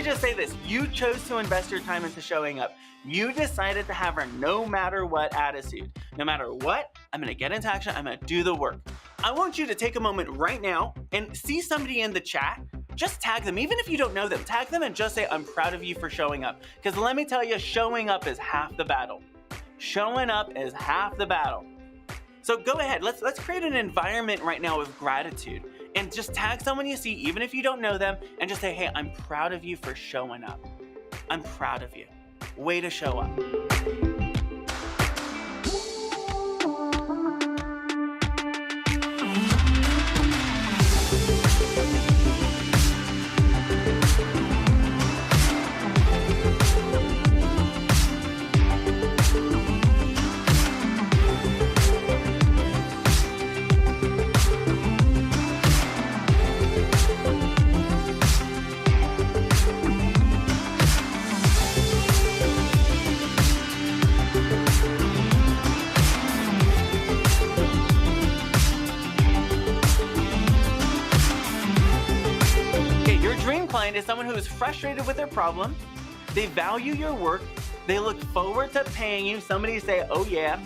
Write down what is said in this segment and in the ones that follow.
just say this. You chose to invest your time into showing up. You decided to have a no matter what attitude. No matter what, I'm gonna get into action, I'm gonna do the work. I want you to take a moment right now and see somebody in the chat. Just tag them, even if you don't know them. Tag them and just say, I'm proud of you for showing up. Because let me tell you, showing up is half the battle. Showing up is half the battle. So go ahead, let's create an environment right now of gratitude. And just tag someone you see, even if you don't know them, and just say, hey, I'm proud of you for showing up. I'm proud of you. Way to show up. Is someone who is frustrated with their problem, they value your work, they look forward to paying you, somebody say, oh yeah,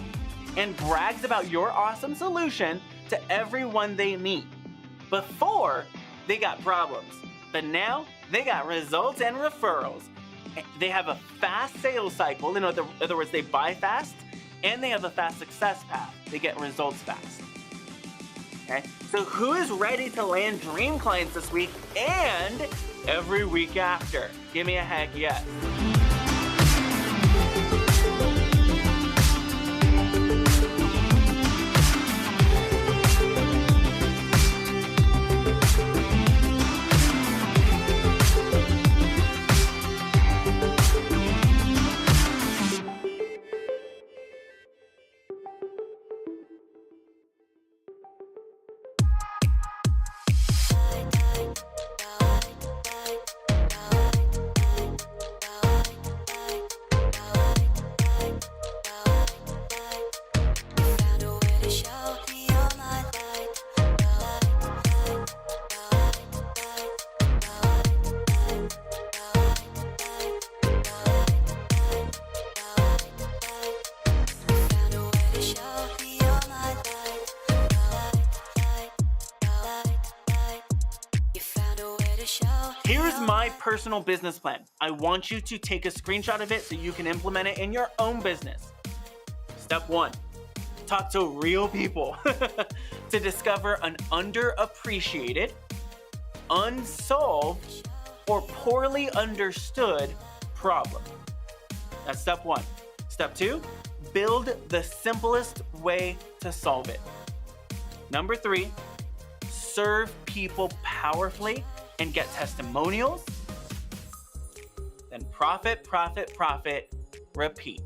and brags about your awesome solution to everyone they meet. Before, they got problems, but now they got results and referrals. They have a fast sales cycle, in other words, they buy fast, and they have a fast success path. They get results fast. Okay, so who is ready to land dream clients this week and every week after? Give me a heck yes. Here's my personal business plan. I want you to take a screenshot of it so you can implement it in your own business. Step 1, talk to real people to discover an underappreciated, unsolved, or poorly understood problem. That's step 1. Step 2, build the simplest way to solve it. Number 3, serve people powerfully and get testimonials. Then profit, profit, profit, repeat.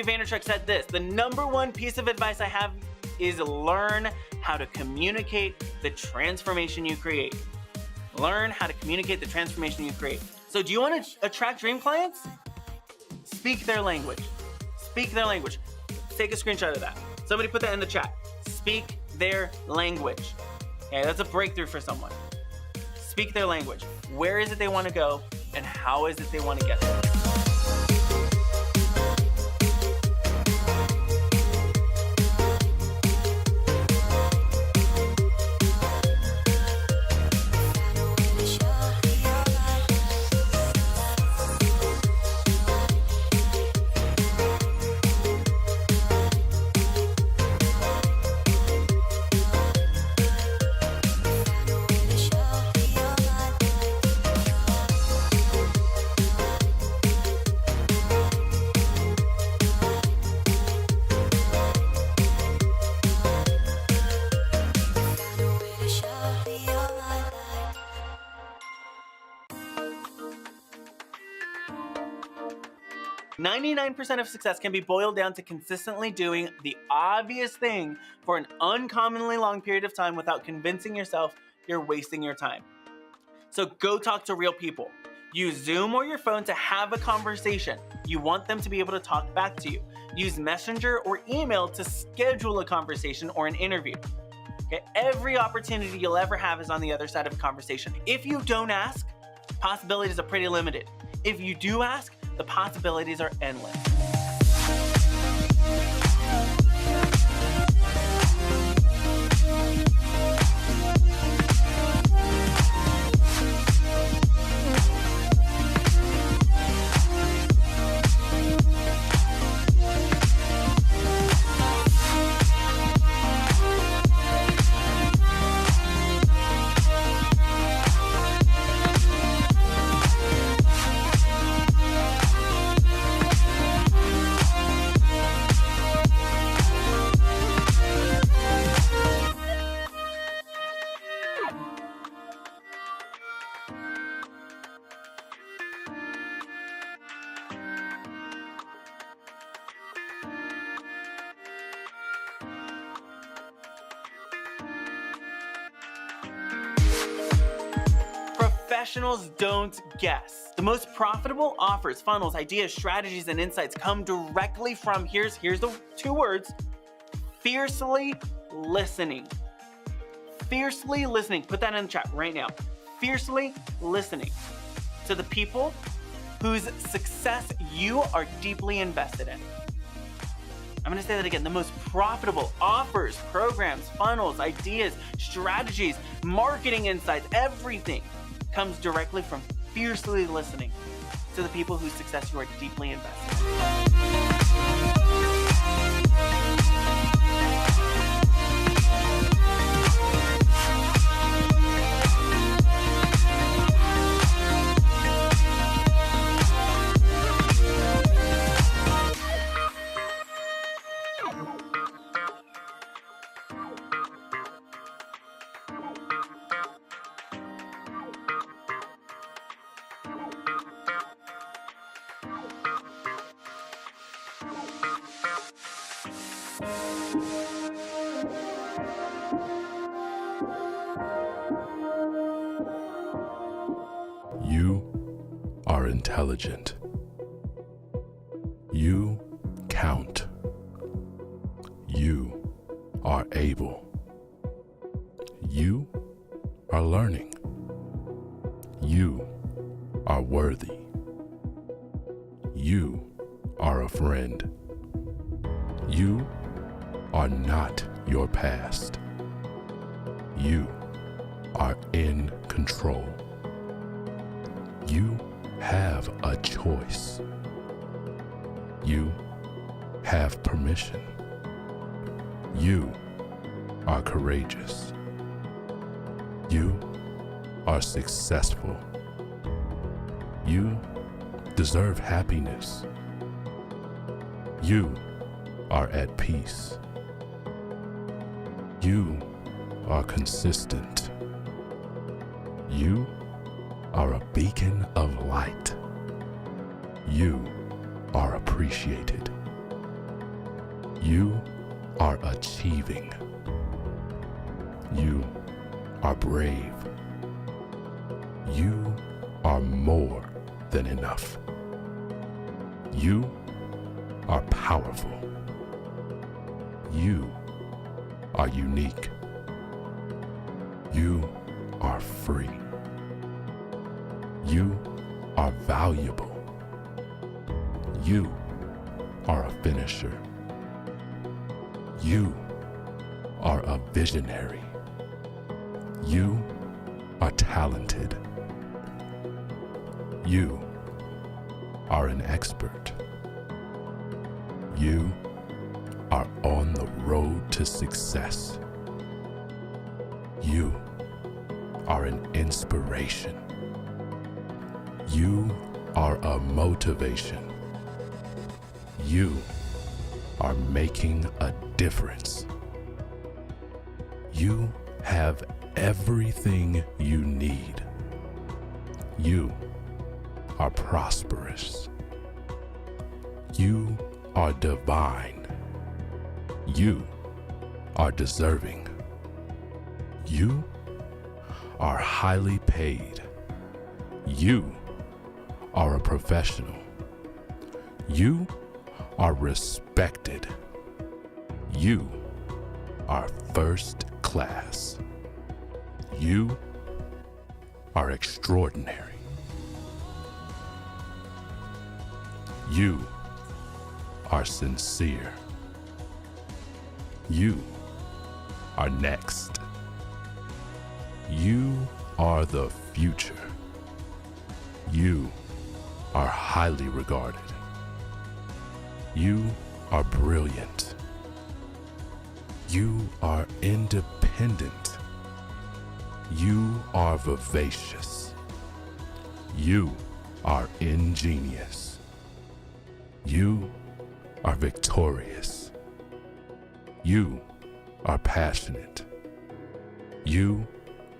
Vaynerchuk said this: the number one piece of advice I have is learn how to communicate the transformation you create. Learn how to communicate the transformation you create. So do you want to attract dream clients? Speak their language. Speak their language. Take a screenshot of that. Somebody put that in the chat. Speak their language. Okay, that's a breakthrough for someone. Speak their language. Where is it they want to go, and how is it they want to get there? 99% of success can be boiled down to consistently doing the obvious thing for an uncommonly long period of time without convincing yourself you're wasting your time. So go talk to real people. Use Zoom or your phone to have a conversation. You want them to be able to talk back to you. Use Messenger or email to schedule a conversation or an interview. Okay? Every opportunity you'll ever have is on the other side of a conversation. If you don't ask, possibilities are pretty limited. If you do ask, the possibilities are endless. Professionals don't guess. The most profitable offers, funnels, ideas, strategies, and insights come directly from, here's the 2 words, fiercely listening. Fiercely listening. Put that in the chat right now. Fiercely listening to the people whose success you are deeply invested in. I'm going to say that again. The most profitable offers, programs, funnels, ideas, strategies, marketing insights, everything comes directly from fiercely listening to the people whose success you are deeply invested in. You are intelligent. You count. You are able. You are learning. You are worthy. You are a friend. You are not your past. You are in control. You have a choice. You have permission. You are courageous. You are successful. You deserve happiness. You are at peace. You are consistent. You are a beacon of light. You are appreciated. You are achieving. You are brave. You are more than enough. You are powerful. You are unique. You are free. You are valuable. You are a finisher. You are a visionary. You are talented. You are an expert. You are on the road to success. You are an inspiration. You are a motivation. You are making a difference. You have everything you need. You are prosperous. You are divine. You are deserving. You are highly paid. You are a professional. You are respected. You are first class. You are extraordinary. You are sincere. You are next. You are the future. You are highly regarded. You are brilliant. You are independent. You are vivacious. You are ingenious. You are victorious. You are passionate. You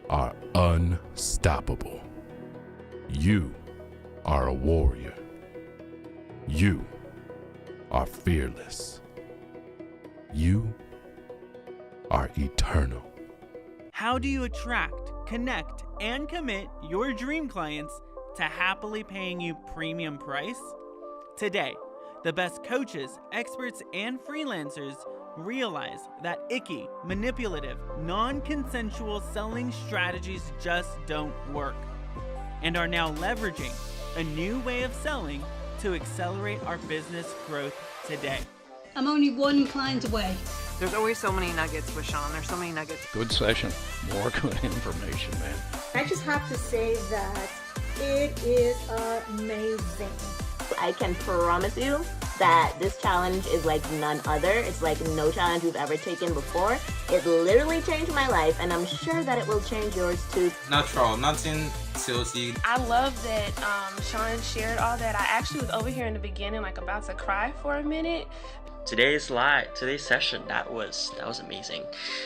are unstoppable. You are a warrior. You are fearless. You are eternal. How do you attract, connect, and commit your dream clients to happily paying you premium price? Today, the best coaches, experts, and freelancers realize that icky, manipulative, non-consensual selling strategies just don't work, and are now leveraging a new way of selling to accelerate our business growth today. I'm only one client away. There's always so many nuggets with Sean. There's so many nuggets. Good session. More good information, man. I just have to say that it is amazing. I can promise you that this challenge is like none other. It's like no challenge we've ever taken before. It literally changed my life, and I'm sure that it will change yours too. Natural, nothing salesy. I love that Sean shared all that. I actually was over here in the beginning, like about to cry for a minute. Today's session, that was amazing.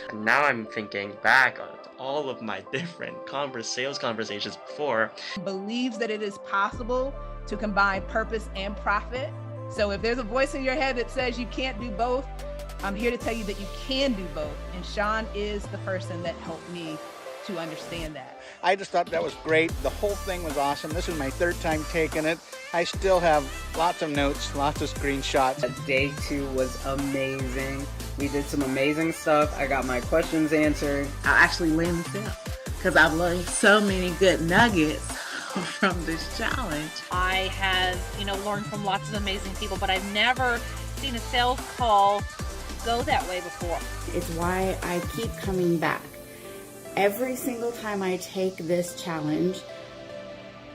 And now I'm thinking back on all of my different sales conversations before. Believes that it is possible to combine purpose and profit. So if there's a voice in your head that says you can't do both, I'm here to tell you that you can do both. And Sean is the person that helped me to understand that. I just thought that was great. The whole thing was awesome. This is my third time taking it. I still have lots of notes, lots of screenshots. Day 2 was amazing. We did some amazing stuff. I got my questions answered. I actually land the sale because I've learned so many good nuggets from this challenge. I have, learned from lots of amazing people, but I've never seen a sales call go that way before. It's why I keep coming back. Every single time I take this challenge,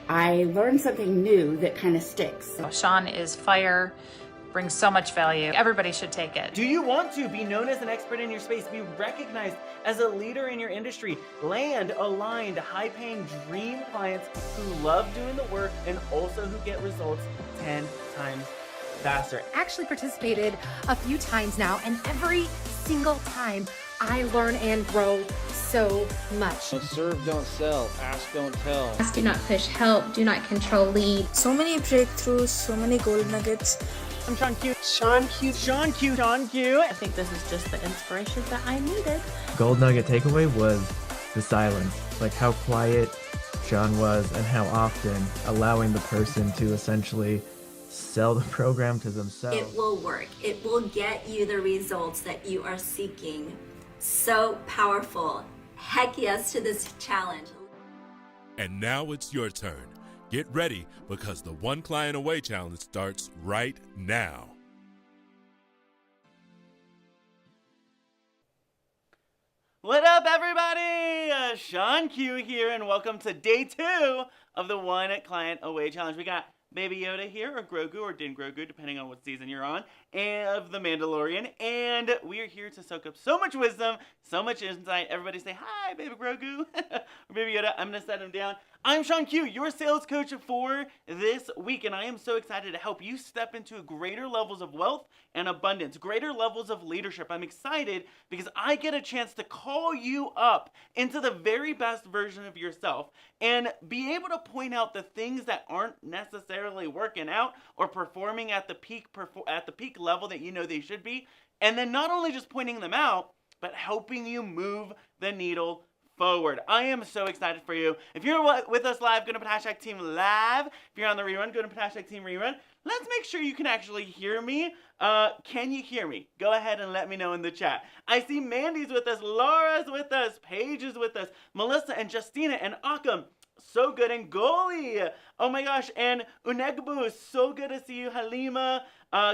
I learn something new that kind of sticks. Sean is fire, brings so much value. Everybody should take it. Do you want to be known as an expert in your space, be recognized as a leader in your industry, land aligned, high-paying dream clients who love doing the work and also who get results 10 times faster? Actually participated a few times now, and every single time I learn and grow so much. Serve, don't sell. Ask, don't tell. Ask, do not push. Help, do not control. Lead. So many breakthroughs, so many gold nuggets. I'm Sean Q. Sean Q. Sean Q. Sean Q. I think this is just the inspiration that I needed. Gold nugget takeaway was the silence, like how quiet Sean was and how often allowing the person to essentially sell the program to themselves. It will work. It will get you the results that you are seeking. So powerful. Heck yes to this challenge. And now it's your turn. Get ready because the One Client Away Challenge starts right now. What up, everybody? Sean Q here, and welcome to day 2 of the One Client Away Challenge. We got Baby Yoda here, or Grogu, or Din Grogu, depending on what season you're on, and of The Mandalorian, and we are here to soak up so much wisdom, so much insight. Everybody say, hi, Baby Grogu, or Baby Yoda. I'm going to set him down. I'm Sean Q, your sales coach for this week, and I am so excited to help you step into greater levels of wealth and abundance, greater levels of leadership. I'm excited because I get a chance to call you up into the very best version of yourself and be able to point out the things that aren't necessarily necessarily working out or performing at the peak level that you know they should be, and then not only just pointing them out, but helping you move the needle forward. I am so excited for you. If you're with us live, go to hashtag Team Live. If you're on the rerun, go to hashtag Team Rerun. Let's make sure you can actually hear me. Can you hear me? Go ahead and let me know in the chat. I see Mandy's with us, Laura's with us, Paige is with us, Melissa and Justina and Akam. So good. And Goli. Oh my gosh. And Unegbu, so good to see you. Halima,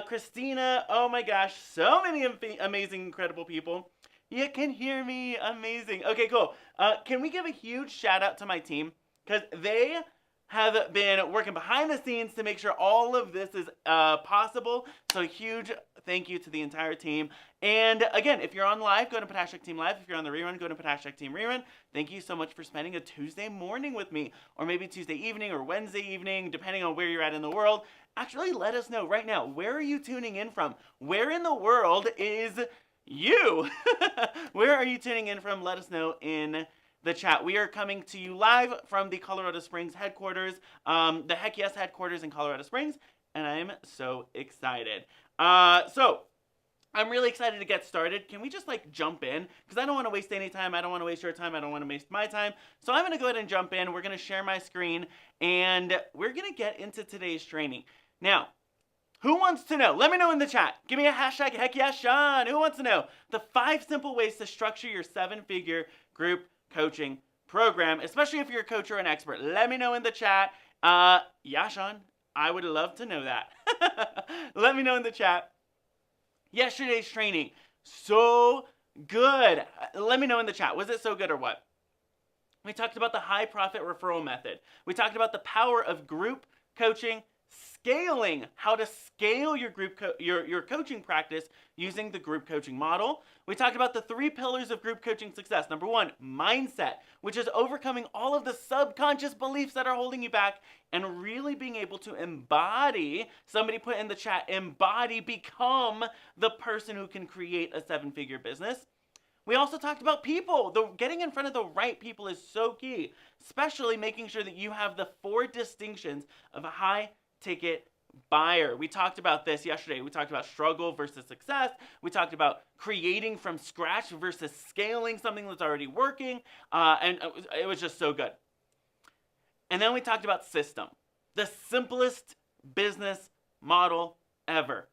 Christina. Oh my gosh. So many amazing, incredible people. You can hear me. Amazing. Okay, cool. Can we give a huge shout out to my team? Because they have been working behind the scenes to make sure all of this is possible. So huge thank you to the entire team. And again, if you're on live, go to hashtag Team Live. If you're on the rerun, go to hashtag Team Rerun. Thank you so much for spending a Tuesday morning with me, or maybe Tuesday evening or Wednesday evening, depending on where you're at in the world. Actually, let us know right now, where are you tuning in from? Where in the world is you? Where are you tuning in from? Let us know in the chat. We are coming to you live from the Colorado Springs headquarters, the Heck Yes headquarters in Colorado Springs, and I'm so excited. So I'm really excited to get started. Can we just jump in? Because I don't want to waste any time. I don't want to waste your time. I don't want to waste my time. So I'm going to go ahead and jump in. We're going to share my screen, and we're going to get into today's training. Now, who wants to know? Let me know in the chat. Give me a hashtag Heck Yes Sean. Who wants to know the 5 simple ways to structure your 7-figure group coaching program, especially if you're a coach or an expert? Let me know in the chat. Yeah, Sean, I would love to know that. Let me know in the chat. Yesterday's training, so good. Let me know in the chat. Was it so good or what? We talked about the high profit referral method. We talked about the power of group coaching, scaling, how to scale your group your coaching practice using the group coaching model. We talked about the 3 pillars of group coaching success. Number 1, mindset, which is overcoming all of the subconscious beliefs that are holding you back and really being able to embody. Somebody put in the chat, embody, become the person who can create a 7-figure business. We also talked about people. Getting in front of the right people is so key, especially making sure that you have the 4 distinctions of a high ticket buyer. We talked about this yesterday. We talked about struggle versus success. We talked about creating from scratch versus scaling something that's already working. And it was just so good. And then we talked about system, the simplest business model ever.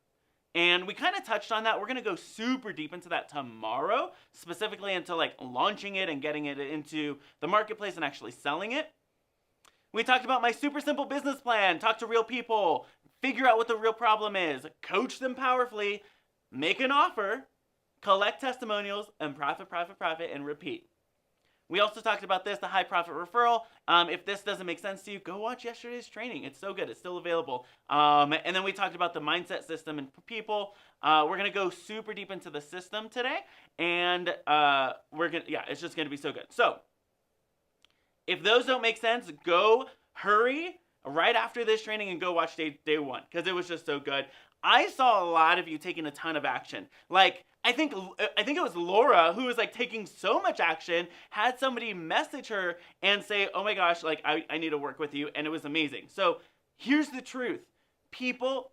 And we kind of touched on that. We're going to go super deep into that tomorrow, specifically into launching it and getting it into the marketplace and actually selling it. We talked about my super simple business plan, talk to real people, figure out what the real problem is, coach them powerfully, make an offer, collect testimonials, and profit, and repeat. We also talked about this, the high profit referral. If this doesn't make sense to you, go watch yesterday's training. It's so good. It's still available. And then we talked about the mindset system and people. We're going to go super deep into the system today. And it's just going to be so good. So if those don't make sense, go hurry right after this training and go watch day 1, because it was just so good. I saw a lot of you taking a ton of action. I think it was Laura who was taking so much action, had somebody message her and say, oh my gosh, I need to work with you. And it was amazing. So here's the truth. People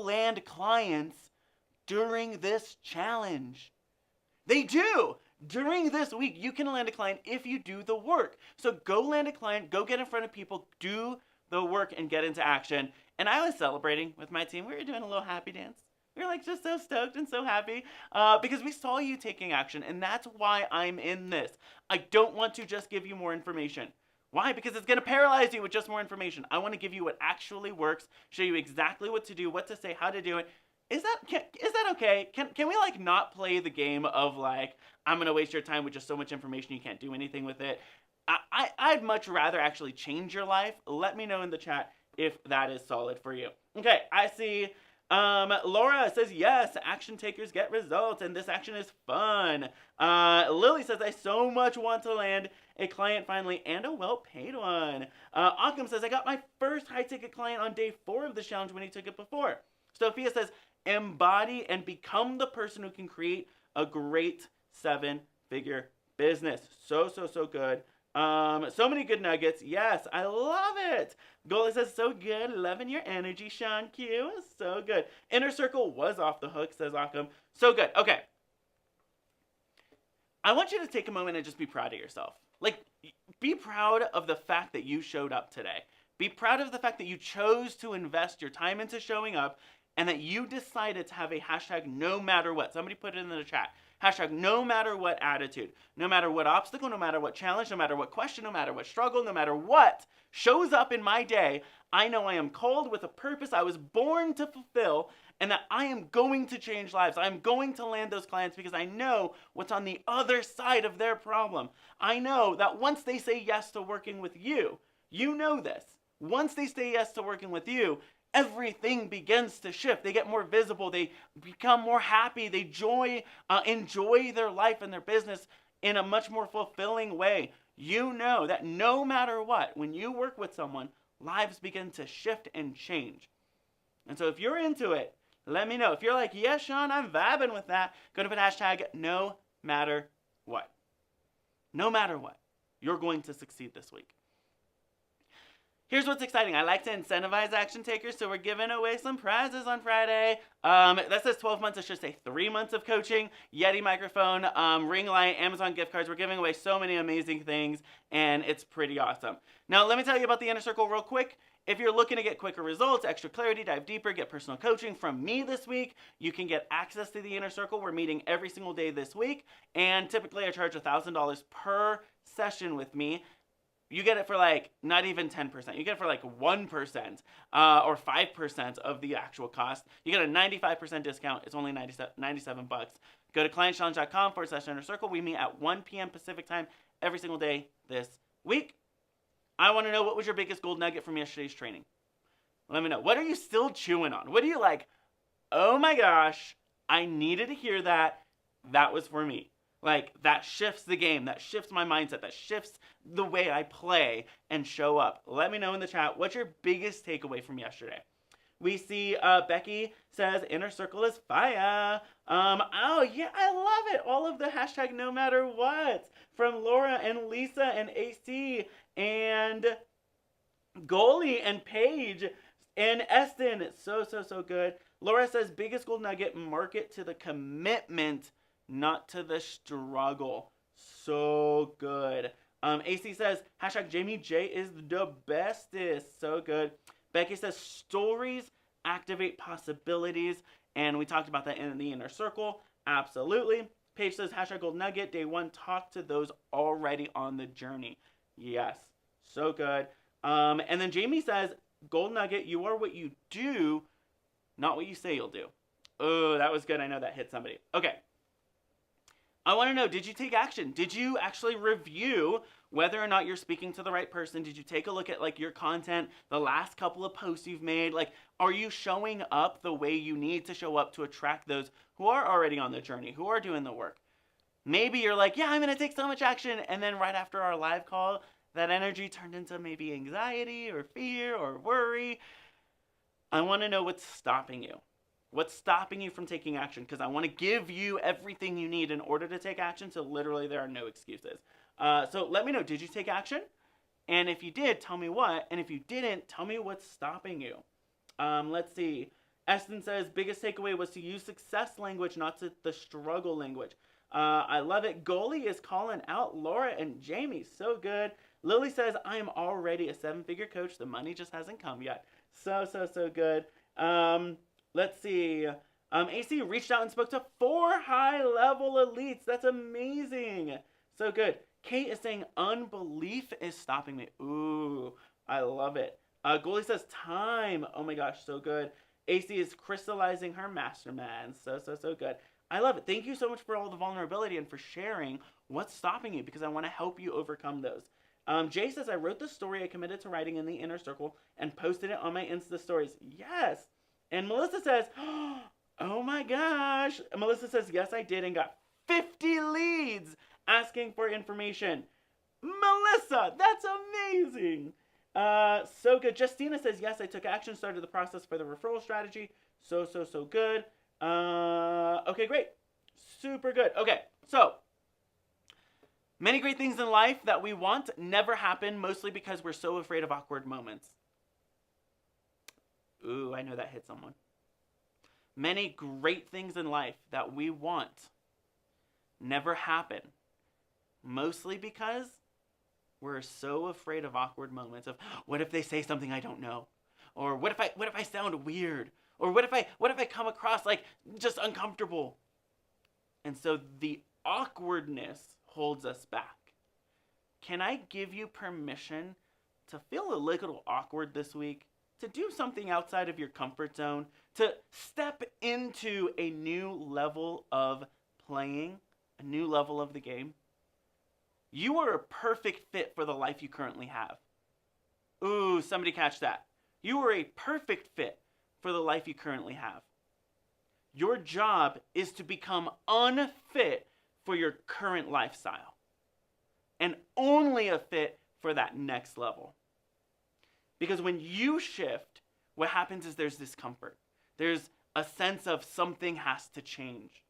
land clients during this challenge. They do. During this week, you can land a client if you do the work. So go land a client, go get in front of people, do the work, and get into action. And I was celebrating with my team. We were doing a little happy dance. We were just so stoked and so happy because we saw you taking action. And that's why I'm in this. I don't want to just give you more information. Why? Because it's going to paralyze you with just more information. I want to give you what actually works, show you exactly what to do, what to say, how to do it. Is that okay? Can we not play the game of I'm going to waste your time with just so much information you can't do anything with it? I'd much rather actually change your life. Let me know in the chat if that is solid for you. Okay, I see Laura says, yes, action takers get results, and this action is fun. Lily says, I so much want to land a client finally, and a well-paid one. Occam says, I got my first high-ticket client on day 4 of the challenge when he took it before. Sophia says, embody and become the person who can create a great 7-figure business. So good. So many good nuggets. Yes, I love it. Goalie says, so good. Loving your energy, Sean Q. So good. Inner Circle was off the hook, says Akam. So good. Okay. I want you to take a moment and just be proud of yourself. Like, be proud of the fact that you showed up today. Be proud of the fact that you chose to invest your time into showing up and that you decided to have a hashtag no matter what. Somebody put it in the chat. Hashtag no matter what attitude. No matter what obstacle, no matter what challenge, no matter what question, no matter what struggle, no matter what shows up in my day, I know I am called with a purpose I was born to fulfill and that I am going to change lives. I'm going to land those clients because I know what's on the other side of their problem. I know that once they say yes to working with you, you know this. Once they say yes to working with you, everything begins to shift. They get more visible. They become more happy. They enjoy their life and their business in a much more fulfilling way. You know that no matter what, when you work with someone, lives begin to shift and change. And so if you're into it, let me know. If you're like, yes, Sean, I'm vibing with that, go to put hashtag no matter what. No matter what, you're going to succeed this week. Here's what's exciting. I like to incentivize action takers, so we're giving away some prizes on Friday. That says 12 months. It should say 3 months of coaching, Yeti microphone, ring light, Amazon gift cards. We're giving away so many amazing things, and it's pretty awesome. Now, let me tell you about the Inner Circle real quick. If you're looking to get quicker results, extra clarity, dive deeper, get personal coaching from me this week, you can get access to the Inner Circle. We're meeting every single day this week, and typically I charge $1,000 per session with me. You get it for like not even 10%. You get it for like 1% or 5% of the actual cost. You get a 95% discount. It's only $97. Go to clientchallenge.com/Inner Circle. We meet at 1 p.m. Pacific time every single day this week. I want to know, what was your biggest gold nugget from yesterday's training? Let me know. What are you still chewing on? What are you like, oh my gosh, I needed to hear that. That was for me. Like, that shifts the game. That shifts my mindset. That shifts the way I play and show up. Let me know in the chat, what's your biggest takeaway from yesterday? We see Becky says, Inner Circle is fire. Oh, yeah, I love it. All of the hashtag no matter what from Laura and Lisa and AC and Goalie and Paige and Eston. It's so good. Laura says, biggest gold nugget, market to the commitment, not to the struggle. So good. AC says, hashtag Jamie J is the bestest. So good. Becky says, stories activate possibilities. And we talked about that in the Inner Circle. Absolutely. Paige says, hashtag gold nugget, day one, talk to those already on the journey. Yes. So good. And then Jamie says, gold nugget, you are what you do, not what you say you'll do. Oh, that was good. I know that hit somebody. Okay. I want to know, did you take action? Did you actually review whether or not you're speaking to the right person? Did you take a look at like your content, the last couple of posts you've made? Like, are you showing up the way you need to show up to attract those who are already on the journey, who are doing the work? Maybe you're like, yeah, I'm going to take so much action. And then right after our live call, that energy turned into maybe anxiety or fear or worry. I want to know what's stopping you. What's stopping you from taking action? Because I want to give you everything you need in order to take action, so literally there are no excuses. So let me know, did you take action? And if you did, tell me what. And if you didn't, tell me what's stopping you. Let's see. Eston says, biggest takeaway was to use success language, not the struggle language. I love it. Goalie is calling out Laura and Jamie. So good. Lily says, I am already a 7-figure coach. The money just hasn't come yet. So good. Let's see. AC reached out and spoke to 4 high-level elites. That's amazing. So good. Kate is saying, unbelief is stopping me. Ooh, I love it. Goalie says, time. Oh my gosh, so good. AC is crystallizing her mastermind. So good. I love it. Thank you so much for all the vulnerability and for sharing what's stopping you, because I want to help you overcome those. Jay says, I wrote the story I committed to writing in the Inner Circle and posted it on my Insta stories. Yes. And Melissa says, oh my gosh. Melissa says, yes, I did, and got 50 leads asking for information. Melissa, that's amazing. So good. Justina says, yes, I took action, started the process for the referral strategy. So good. Okay, great. Super good. Okay, so Many great things in life that we want never happen, mostly because we're so afraid of awkward moments. Ooh, I know that hit someone. Many great things in life that we want never happen, mostly because we're so afraid of awkward moments of, what if they say something I don't know? Or what if I sound weird? Or what if I come across like just uncomfortable? And so the awkwardness holds us back. Can I give you permission to feel a little awkward this week? To do something outside of your comfort zone? To step into a new level of playing, a new level of the game? You are a perfect fit for the life you currently have. Ooh, somebody catch that. You are a perfect fit for the life you currently have. Your job is to become unfit for your current lifestyle, and only a fit for that next level. Because when you shift, what happens is there's discomfort. There's a sense of something has to change.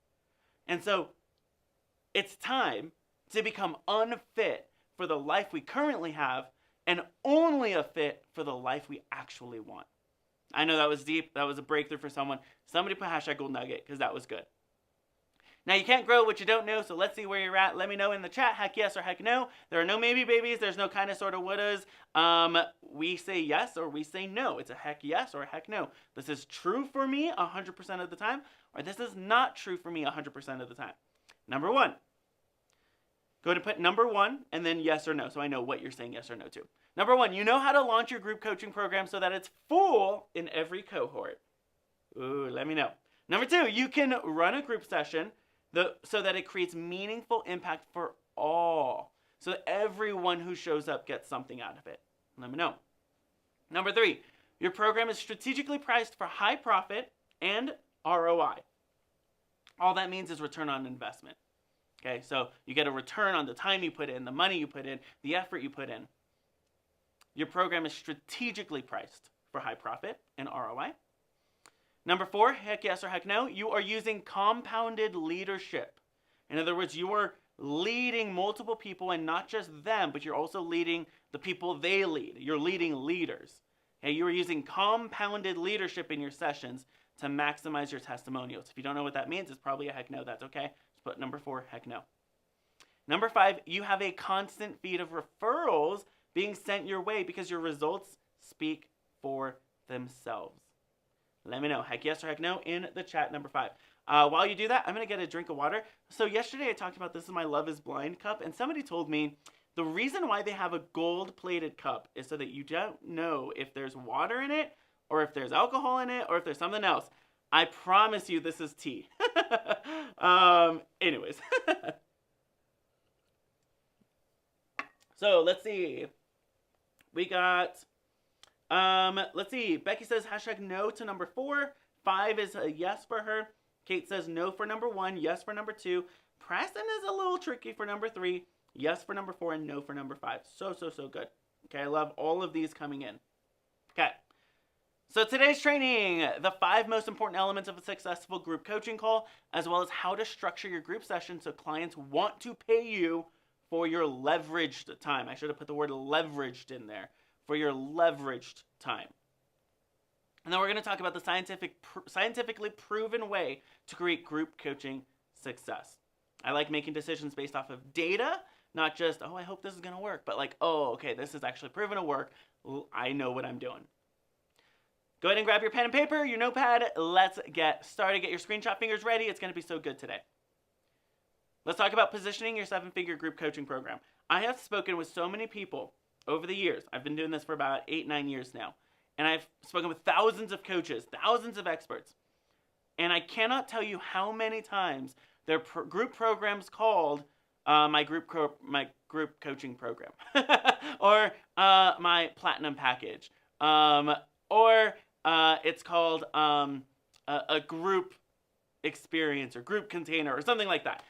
And so it's time to become unfit for the life we currently have and only a fit for the life we actually want. I know that was deep. That was a breakthrough for someone. Somebody put hashtag gold nugget because that was good. Now, you can't grow what you don't know, so let's see where you're at. Let me know in the chat, heck yes or heck no. There are no maybe babies. There's no kind of, sort of, wouldas. We say yes or we say no. It's a heck yes or a heck no. This is true for me 100% of the time, or this is not true for me 100% of the time. Number one. Go ahead and put number one and then yes or no, so I know what you're saying yes or no to. Number one, you know how to launch your group coaching program so that it's full in every cohort. Ooh, let me know. Number two, you can run a group session so that it creates meaningful impact for all. So that everyone who shows up gets something out of it. Let me know. Number three, your program is strategically priced for high profit and ROI. All that means is return on investment. Okay, so you get a return on the time you put in, the money you put in, the effort you put in. Your program is strategically priced for high profit and ROI. Number four, heck yes or heck no, you are using compounded leadership. In other words, you are leading multiple people, and not just them, but you're also leading the people they lead. You're leading leaders. Okay, you are using compounded leadership in your sessions to maximize your testimonials. If you don't know what that means, it's probably a heck no. That's okay. Just put number four, heck no. Number five, you have a constant feed of referrals being sent your way because your results speak for themselves. Let me know, heck yes or heck no, in the chat. Number five. While you do that, I'm going to get a drink of water. So yesterday I talked about this is my Love is Blind cup, and somebody told me the reason why they have a gold-plated cup is so that you don't know if there's water in it, or if there's alcohol in it, or if there's something else. I promise you this is tea. Anyways. So let's see. We got, let's see. Becky says hashtag no to number four. 5 is a yes for her. Kate says no for number 1, yes for number 2. Preston is a little tricky for number 3. Yes for number 4 and no for number 5. So good. Okay, I love all of these coming in. Okay. So today's training, the 5 most important elements of a successful group coaching call, as well as how to structure your group session so clients want to pay you for your leveraged time. I should have put the word leveraged in there. For your leveraged time. And then we're going to talk about the scientifically proven way to create group coaching success. I like making decisions based off of data, not just, oh, I hope this is going to work, but like, oh, okay, this is actually proven to work. I know what I'm doing. Go ahead and grab your pen and paper, your notepad. Let's get started. Get your screenshot fingers ready. It's going to be so good today. Let's talk about positioning your 7-figure group coaching program. I have spoken with so many people over the years. I've been doing this for about 8-9 years now. And I've spoken with thousands of coaches, thousands of experts. And I cannot tell you how many times their group programs called my group coaching program. Or my platinum package. Or it's called a group experience or group container or something like that.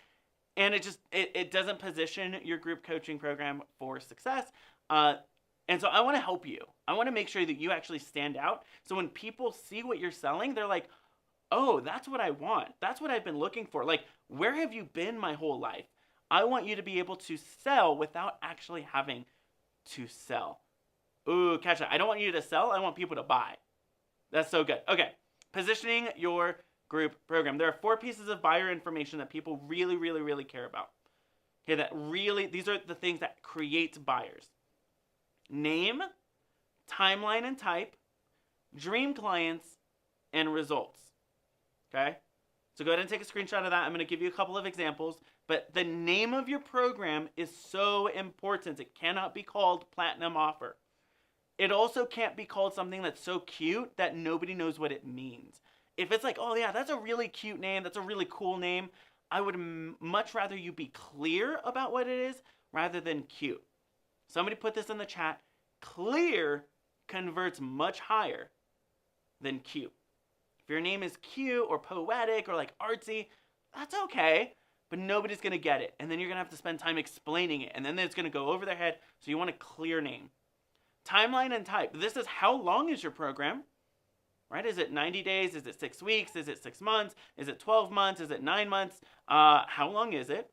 And it doesn't position your group coaching program for success. And so I want to help you. I want to make sure that you actually stand out. So when people see what you're selling, they're like, oh, that's what I want. That's what I've been looking for. Like, where have you been my whole life? I want you to be able to sell without actually having to sell. Ooh, catch that. I don't want you to sell. I want people to buy. That's so good. Okay, positioning your group program. There are 4 pieces of buyer information that people really, really, really care about. Okay, these are the things that create buyers. Name, timeline and type, dream clients, and results. Okay? So go ahead and take a screenshot of that. I'm going to give you a couple of examples, but the name of your program is so important. It cannot be called Platinum Offer. It also can't be called something that's so cute that nobody knows what it means. If it's like, oh yeah, that's a really cute name, that's a really cool name, I would much rather you be clear about what it is rather than cute. Somebody put this in the chat. Clear converts much higher than cute. If your name is cute or poetic or like artsy, that's okay, but nobody's going to get it. And then you're going to have to spend time explaining it, and then it's going to go over their head, so you want a clear name. Timeline and type. This is how long is your program, right? Is it 90 days? Is it 6 weeks? Is it 6 months? Is it 12 months? Is it 9 months? How long is it?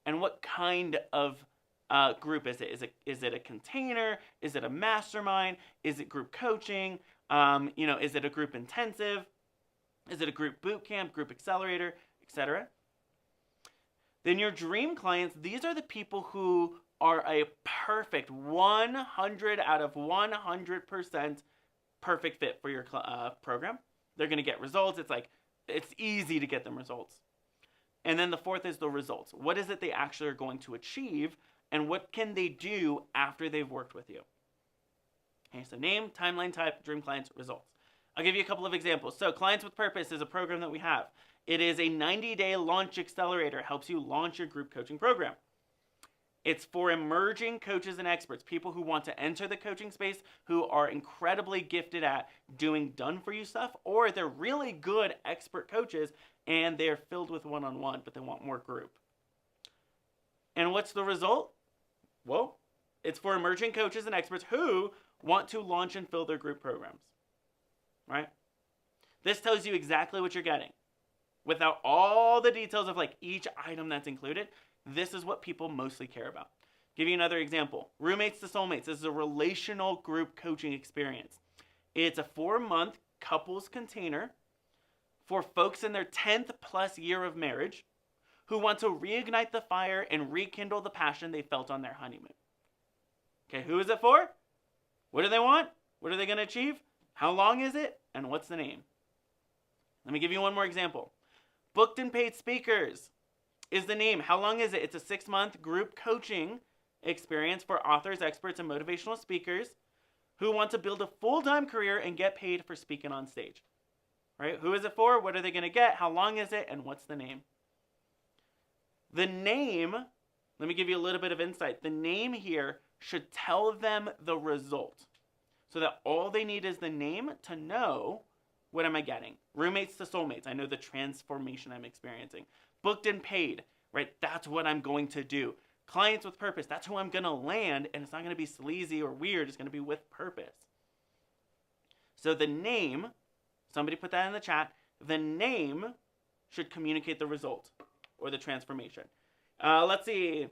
And what kind of group is it? Is it a container? Is it a mastermind? Is it group coaching? Is it a group intensive? Is it a group boot camp, group accelerator, etc.? Then your dream clients, these are the people who are a perfect 100 out of 100% perfect fit for your program. They're going to get results. It's easy to get them results. And then the fourth is the results. What is it they actually are going to achieve, and what can they do after they've worked with you? Okay, so name, timeline, type, dream clients, results. I'll give you a couple of examples. So Clients with Purpose is a program that we have. It is a 90-day launch accelerator. It helps you launch your group coaching program. It's for emerging coaches and experts, people who want to enter the coaching space, who are incredibly gifted at doing done-for-you stuff, or they're really good expert coaches and they're filled with one-on-one, but they want more group. And what's the result? Well, it's for emerging coaches and experts who want to launch and fill their group programs, right? This tells you exactly what you're getting. Without all the details of like each item that's included, this is what people mostly care about. Give you another example. Roommates to Soulmates. This is a relational group coaching experience. It's a 4-month couples container for folks in their 10th plus year of marriage who want to reignite the fire and rekindle the passion they felt on their honeymoon. Okay, who is it for? What do they want? What are they going to achieve? How long is it? And what's the name? Let me give you one more example. Booked and Paid Speakers is the name. How long is it? It's a 6-month group coaching experience for authors, experts, and motivational speakers who want to build a full-time career and get paid for speaking on stage. Right? Who is it for? What are they going to get? How long is it? And what's the name? The name, let me give you a little bit of insight. The name here should tell them the result, so that all they need is the name to know, what am I getting? Roommates to Soulmates, I know the transformation I'm experiencing. Booked and Paid, right? That's what I'm going to do. Clients with Purpose, that's who I'm going to land, and it's not going to be sleazy or weird. It's going to be with purpose. So the name, somebody put that in the chat, the name should communicate the result or the transformation. Let's see.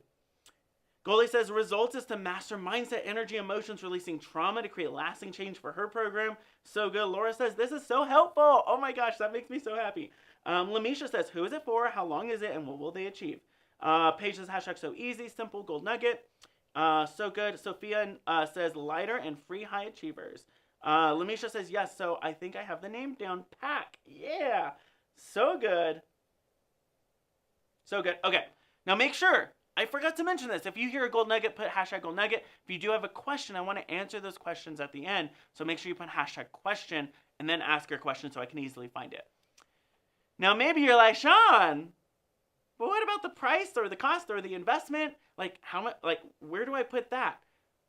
Goalie says results is to master mindset, energy, emotions, releasing trauma to create lasting change for her program. So good. Laura says this is so helpful. Oh my gosh, that makes me so happy. Lamisha says who is it for, how long is it, and what will they achieve? Paige says hashtag so easy, simple, gold nugget. So good. Sophia says lighter and free high achievers. Lamisha says yes, so I think I have the name down. Pack. Yeah. So good. So good. Okay. Now make sure, I forgot to mention this. If you hear a gold nugget, put hashtag gold nugget. If you do have a question, I want to answer those questions at the end. So make sure you put hashtag question and then ask your question so I can easily find it. Now maybe you're like, Sean, but what about the price or the cost or the investment? Like how much, like where do I put that?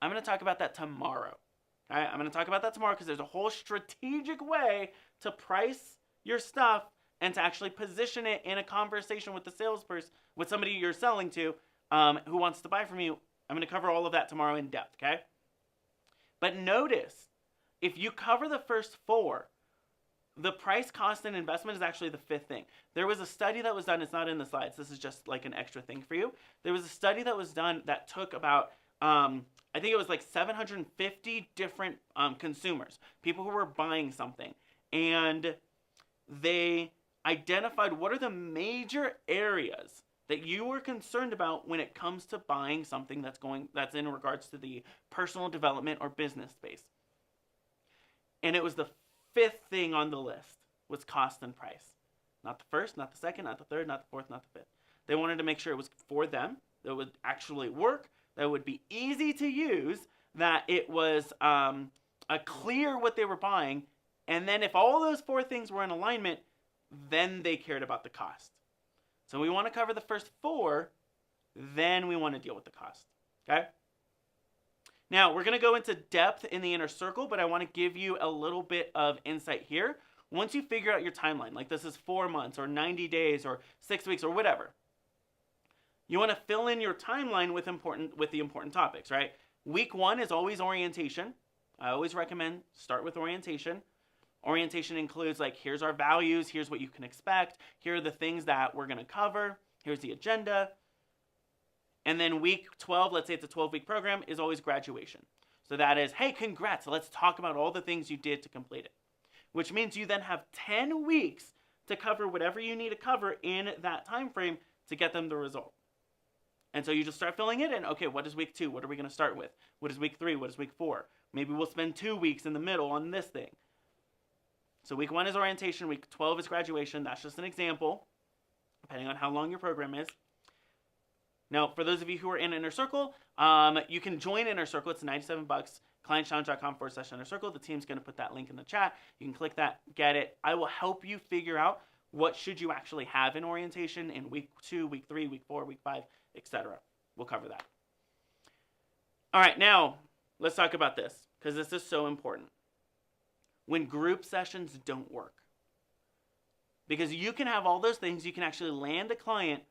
I'm going to talk about that tomorrow. All right? I'm going to talk about that tomorrow because there's a whole strategic way to price your stuff and to actually position it in a conversation with the salesperson, with somebody you're selling to, who wants to buy from you. I'm going to cover all of that tomorrow in depth, okay? But notice, if you cover the first 4, the price, cost, and investment is actually the fifth thing. There was a study that was done. It's not in the slides. This is just like an extra thing for you. There was a study that was done that took about, I think it was like 750 different consumers, people who were buying something. And they identified what are the major areas that you were concerned about when it comes to buying something that's in regards to the personal development or business space. And it was the fifth thing on the list was cost and price. Not the first, not the second, not the third, not the fourth, not the fifth. They wanted to make sure it was for them, that it would actually work, that it would be easy to use, that it was clear what they were buying, and then if all those four things were in alignment, then they cared about the cost. So we want to cover the first four, then we want to deal with the cost. Okay? Now, we're going to go into depth in the inner circle, but I want to give you a little bit of insight here. Once you figure out your timeline, like this is 4 months or 90 days or 6 weeks or whatever, you want to fill in your timeline with the important topics, right? Week 1 is always orientation. I always recommend start with orientation. Orientation includes like, here's our values, here's what you can expect, here are the things that we're going to cover, here's the agenda. And then week 12, let's say it's a 12-week program, is always graduation. So that is, hey, congrats, let's talk about all the things you did to complete it. Which means you then have 10 weeks to cover whatever you need to cover in that time frame to get them the result. And so you just start filling it in. Okay, what is week 2? What are we going to start with? What is week 3? What is week 4? Maybe we'll spend 2 weeks in the middle on this thing. So week 1 is orientation, week 12 is graduation. That's just an example, depending on how long your program is. Now, for those of you who are in Inner Circle, you can join Inner Circle. It's $97, clientchallenge.com/Inner Circle. The team's going to put that link in the chat. You can click that, get it. I will help you figure out what should you actually have in orientation in week 2, week 3, week 4, week 5, etc. We'll cover that. All right, now let's talk about this, because this is so important. When group sessions don't work. Because you can have all those things, you can actually land a client,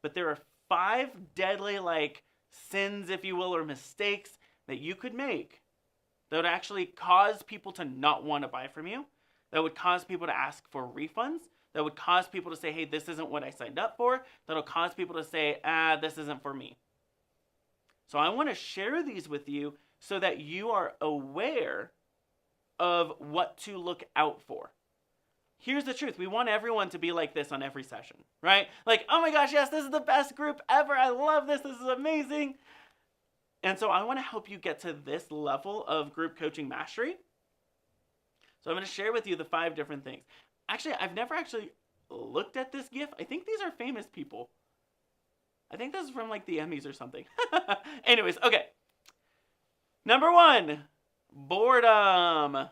but there are 5 deadly sins, if you will, or mistakes that you could make that would actually cause people to not want to buy from you, that would cause people to ask for refunds, that would cause people to say, hey, this isn't what I signed up for, that'll cause people to say, this isn't for me. So I want to share these with you so that you are aware of what to look out for. Here's the truth. We want everyone to be like this on every session, right? Like, oh my gosh, yes, this is the best group ever. I love this. This is amazing. And so I want to help you get to this level of group coaching mastery. So I'm going to share with you the 5 different things. Actually, I've never actually looked at this GIF. I think these are famous people. I think this is from the Emmys or something. Anyways, okay. Number 1, boredom.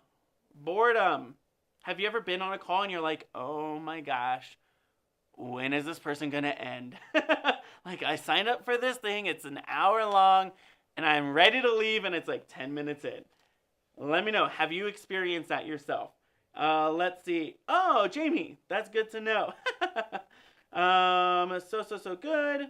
Boredom. Have you ever been on a call and you're like, oh my gosh, when is this person going to end? I signed up for this thing, it's an hour long, and I'm ready to leave, and it's 10 minutes in. Let me know, have you experienced that yourself? Let's see. Oh, Jamie, that's good to know. So good.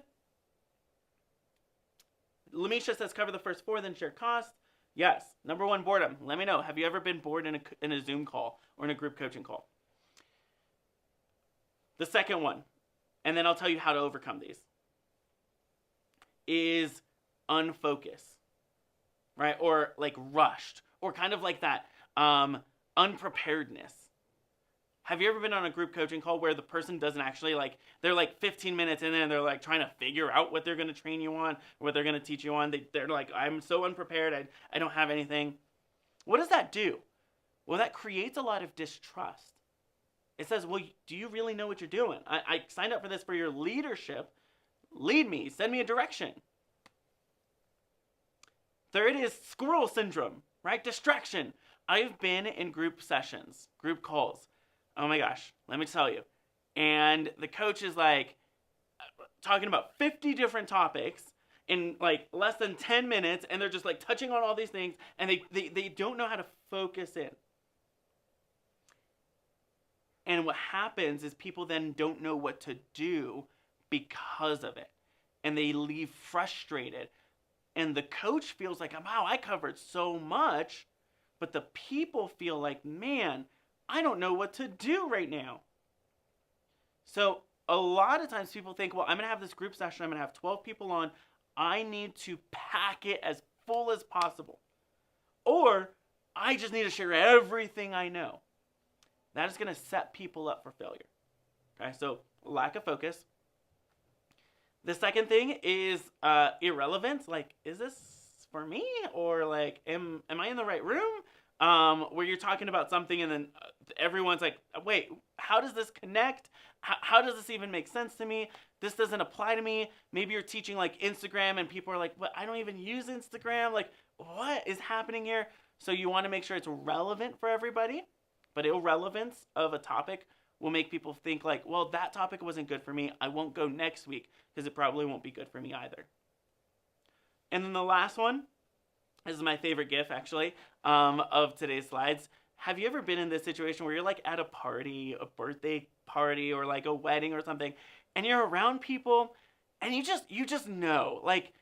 Lamisha says cover the first 4, then share cost. Yes. Number 1, boredom. Let me know. Have you ever been bored in a Zoom call or in a group coaching call? The second one, and then I'll tell you how to overcome these, is unfocus, right? Or rushed, or kind of that unpreparedness. Have you ever been on a group coaching call where the person doesn't actually they're 15 minutes in and they're trying to figure out what they're going to train you on, or what they're going to teach you on. They're I'm so unprepared. I don't have anything. What does that do? Well, that creates a lot of distrust. It says, well, do you really know what you're doing? I signed up for this for your leadership. Lead me. Send me a direction. Third is squirrel syndrome, right? Distraction. I've been in group sessions, group calls. Oh my gosh, let me tell you. And the coach is talking about 50 different topics in less than 10 minutes, and they're just touching on all these things, and they don't know how to focus in. And what happens is people then don't know what to do because of it. And they leave frustrated. And the coach feels wow, I covered so much, but the people feel man, I don't know what to do right now. So a lot of times people think, well, I'm going to have this group session. I'm going to have 12 people on. I need to pack it as full as possible. Or I just need to share everything I know. That is going to set people up for failure. Okay, so lack of focus. The second thing is irrelevance. Like, is this for me? Or like, am I in the right room? Where you're talking about something and then everyone's like, wait, how does this connect? How does this even make sense to me? This doesn't apply to me. Maybe you're teaching like Instagram and people are like, but I don't even use Instagram. Like, what is happening here? So you want to make sure it's relevant for everybody. But irrelevance of a topic will make people think like, well, that topic wasn't good for me. I won't go next week because it probably won't be good for me either. And then the last one, this is my favorite GIF actually, of today's slides. Have you ever been in this situation where you're like at a party, a birthday party or like a wedding or something, and you're around people and you just know, like,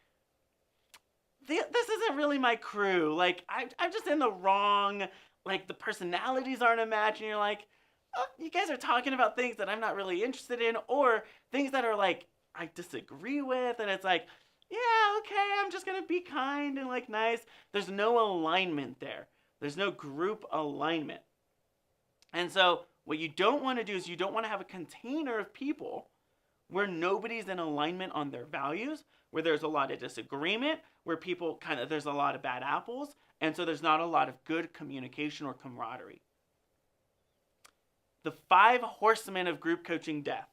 this isn't really my crew. Like, I'm just in the wrong, like the personalities aren't a match, and you're like, oh, you guys are talking about things that I'm not really interested in, or things that are like, I disagree with, and it's like, yeah, okay, I'm just gonna be kind and like nice. There's no alignment there. There's no group alignment. And so what you don't want to do is you don't want to have a container of people where nobody's in alignment on their values, where there's a lot of disagreement, where people there's a lot of bad apples, and so there's not a lot of good communication or camaraderie. The 5 horsemen of group coaching death.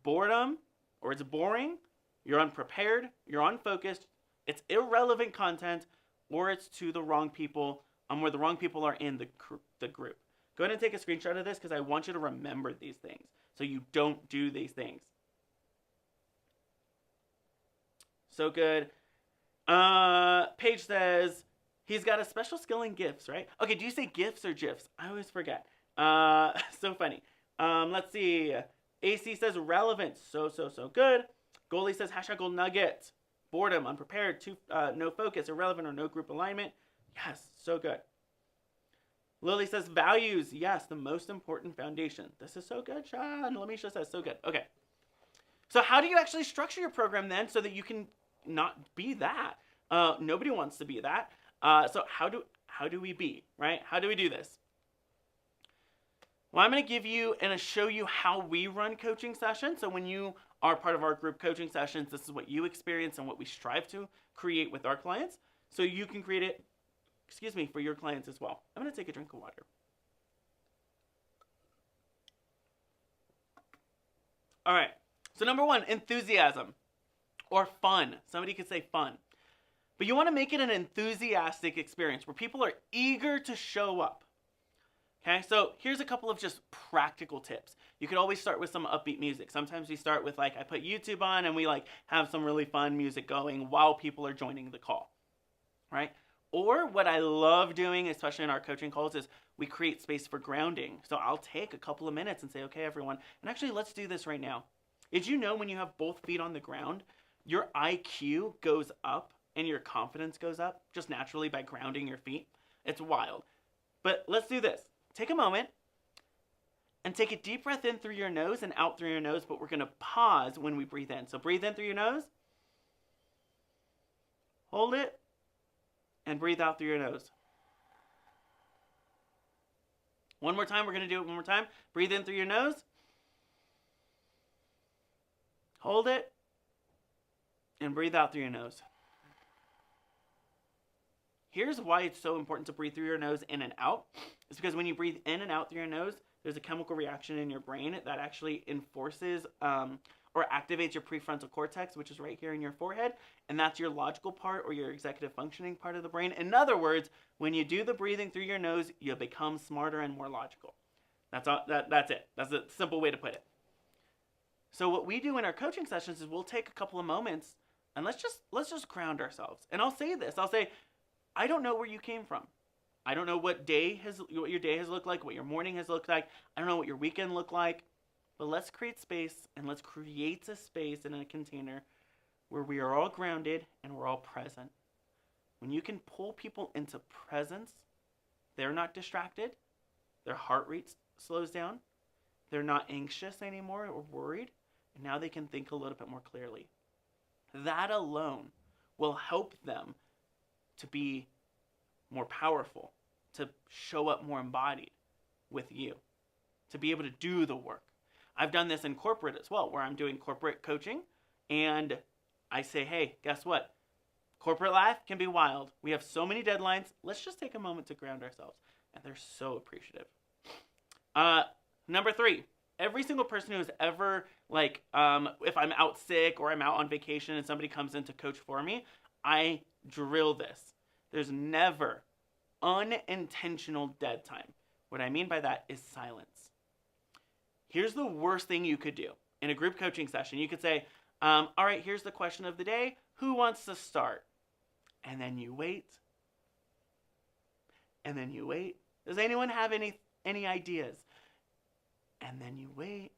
Boredom, or it's boring, you're unprepared, you're unfocused, it's irrelevant content, or it's to the wrong people, where the wrong people are in the group. Go ahead and take a screenshot of this because I want you to remember these things so you don't do these things. So good. Paige says, he's got a special skill in GIFs, right? Okay, do you say GIFs or GIFs? I always forget. So funny. Let's see. AC says relevant. So good. Goalie says hashtag gold nugget. Boredom, unprepared, no focus, irrelevant, or no group alignment. Yes, so good. Lily says values. Yes, the most important foundation. This is so good, Sean. Lamisha says so good. Okay. So how do you actually structure your program then so that you can not be that? Nobody wants to be that. So how do we be, right? How do we do this? Well, I'm going to give you and show you how we run coaching sessions. So when you are part of our group coaching sessions, this is what you experience and what we strive to create with our clients. So you can create it, for your clients as well. I'm going to take a drink of water. All right. So number 1, enthusiasm or fun. Somebody could say fun. But you want to make it an enthusiastic experience where people are eager to show up. Okay, so here's a couple of just practical tips. You could always start with some upbeat music. Sometimes we start with I put YouTube on and we have some really fun music going while people are joining the call, right? Or what I love doing, especially in our coaching calls, is we create space for grounding. So I'll take a couple of minutes and say, okay, everyone, and actually let's do this right now. Did you know when you have both feet on the ground, your IQ goes up and your confidence goes up just naturally by grounding your feet? It's wild. But let's do this. Take a moment and take a deep breath in through your nose and out through your nose, but we're going to pause when we breathe in. So breathe in through your nose, hold it, and breathe out through your nose. One more time, we're going to do it one more time. Breathe in through your nose, hold it, and breathe out through your nose. Here's why it's so important to breathe through your nose in and out. It's because when you breathe in and out through your nose, there's a chemical reaction in your brain that actually enforces or activates your prefrontal cortex, which is right here in your forehead. And that's your logical part or your executive functioning part of the brain. In other words, when you do the breathing through your nose, you become smarter and more logical. That's it. That's a simple way to put it. So what we do in our coaching sessions is we'll take a couple of moments and let's just ground ourselves. And I'll say this. I'll say, I don't know where you came from. I don't know what your day has looked like, what your morning has looked like. I don't know what your weekend looked like. But let's create space and let's create a space in a container where we are all grounded and we're all present. When you can pull people into presence, they're not distracted, Their heart rate slows down. They're not anxious anymore or worried. And now they can think a little bit more clearly. That alone will help them to be more powerful, to show up more embodied with you, to be able to do the work. I've done this in corporate as well, where I'm doing corporate coaching, and I say, hey, guess what? Corporate life can be wild. We have so many deadlines. Let's just take a moment to ground ourselves. And they're so appreciative. Number 3, every single person who has ever, like, if I'm out sick or I'm out on vacation and somebody comes in to coach for me, I drill this. There's never unintentional dead time. What I mean by that is silence. Here's the worst thing you could do in a group coaching session. You could say, all right, here's the question of the day. Who wants to start? And then you wait. And then you wait. Does anyone have any ideas? And then you wait.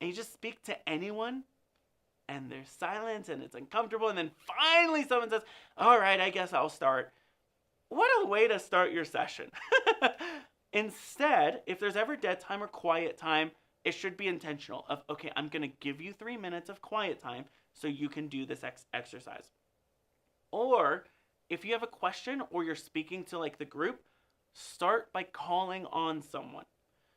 And you just speak to anyone. And there's silence and it's uncomfortable. And then finally someone says, all right, I guess I'll start. What a way to start your session. Instead, if there's ever dead time or quiet time, it should be intentional of, okay, I'm going to give you 3 minutes of quiet time so you can do this exercise. Or if you have a question or you're speaking to like the group, start by calling on someone.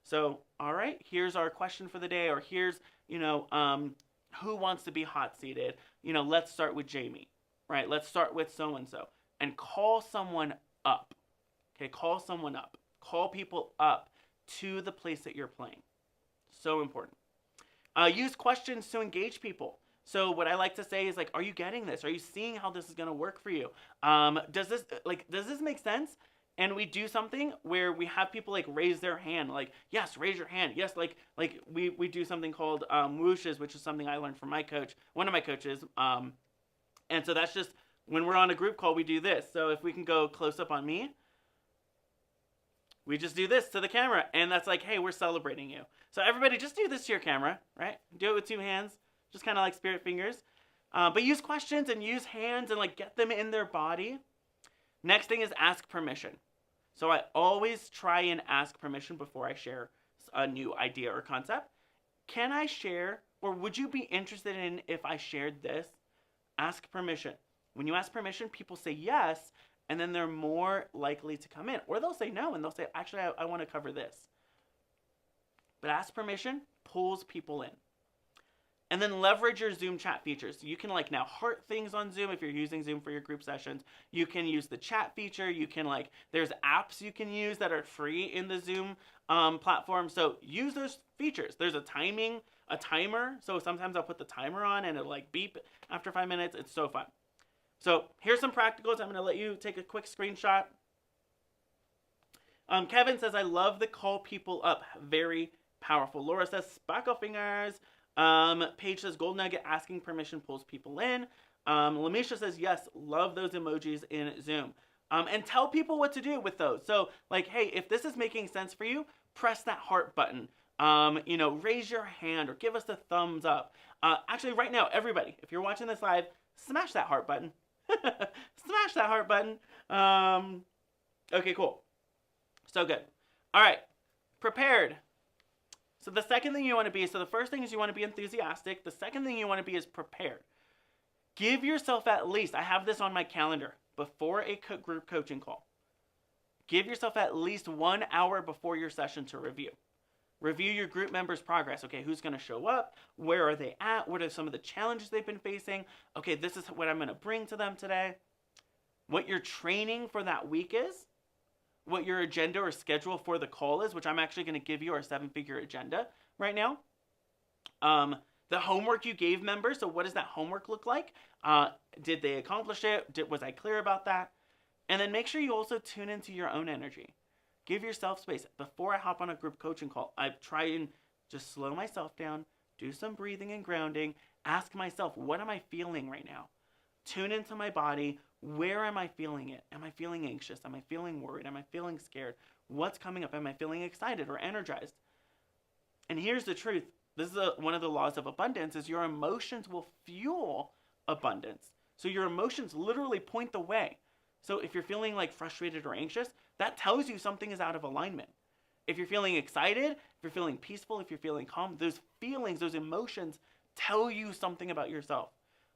So, all right, here's our question for the day, or here's, who wants to be hot seated? Let's start with Jamie, right? Let's start with so-and-so, and call someone up. Okay, call someone up. Call people up to the place that you're playing. So important. Use questions to engage people. So what I like to say is like, are you getting this? Are you seeing how this is going to work for you? Does this make sense? And we do something where we have people like raise their hand, like, yes, raise your hand. Yes, like we do something called whooshes, which is something I learned from my coach, one of my coaches. And so that's just when we're on a group call, we do this. So if we can go close up on me, we just do this to the camera. And that's like, hey, we're celebrating you. So everybody just do this to your camera, right? Do it with 2 hands, just kind of like spirit fingers. But use questions and use hands and like get them in their body. Next thing is ask permission. So I always try and ask permission before I share a new idea or concept. Can I share, or would you be interested in if I shared this? Ask permission. When you ask permission, people say yes, and then they're more likely to come in. Or they'll say no, and they'll say, actually, I want to cover this. But ask permission pulls people in. And then leverage your Zoom chat features. So you can like now heart things on Zoom if you're using Zoom for your group sessions. You can use the chat feature. You can there's apps you can use that are free in the Zoom platform. So use those features. There's a timer. So sometimes I'll put the timer on and it'll like beep after 5 minutes. It's so fun. So here's some practicals. I'm going to let you take a quick screenshot. Kevin says, I love the call people up. Very powerful. Laura says, sparkle fingers. Paige says, gold nugget, asking permission pulls people in. Lamisha says, yes, love those emojis in Zoom. And tell people what to do with those. So like, hey, if this is making sense for you, press that heart button. Raise your hand or give us a thumbs up. Actually, right now, everybody, if you're watching this live, smash that heart button. Smash that heart button. Okay, cool. So good. All right, prepared. So the second thing you want to be, so the first thing is you want to be enthusiastic. The second thing you want to be is prepared. Give yourself at least, I have this on my calendar, before a group coaching call. Give yourself at least 1 hour before your session to review. Review your group members' progress. Okay, who's going to show up? Where are they at? What are some of the challenges they've been facing? Okay, this is what I'm going to bring to them today. What your training for that week is. What your agenda or schedule for the call is, which I'm actually going to give you our 7-figure agenda right now. The homework you gave members, so what does that homework look like? Did they accomplish it? Was I clear about that? And then make sure you also tune into your own energy. Give yourself space. Before I hop on a group coaching call, I try and just slow myself down, do some breathing and grounding, ask myself, what am I feeling right now? Tune into my body. Where am I feeling it? Am I feeling anxious? Am I feeling worried? Am I feeling scared? What's coming up? Am I feeling excited or energized? And here's the truth. This is one of the laws of abundance, is your emotions will fuel abundance. So your emotions literally point the way. So if you're feeling like frustrated or anxious, that tells you something is out of alignment. If you're feeling excited, if you're feeling peaceful, if you're feeling calm, those feelings, those emotions tell you something about yourself.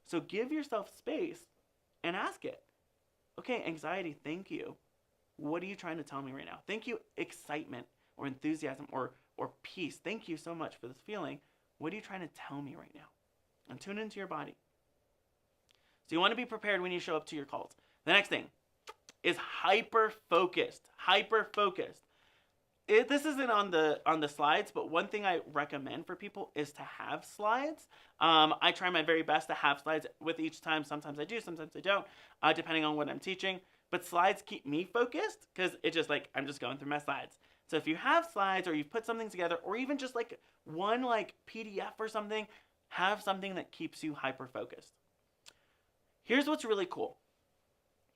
So give yourself space and ask it. Okay, anxiety, thank you. What are you trying to tell me right now? Thank you, excitement or enthusiasm or peace. Thank you so much for this feeling. What are you trying to tell me right now? And tune into your body. So you want to be prepared when you show up to your calls. The next thing is hyper-focused. Hyper-focused. This isn't on the slides, but one thing I recommend for people is to have slides. I try my very best to have slides with each time. Sometimes I do, sometimes I don't, depending on what I'm teaching. But slides keep me focused because it's just like I'm just going through my slides. So if you have slides or you've put something together or even just like one like PDF or something, have something that keeps you hyper-focused. Here's what's really cool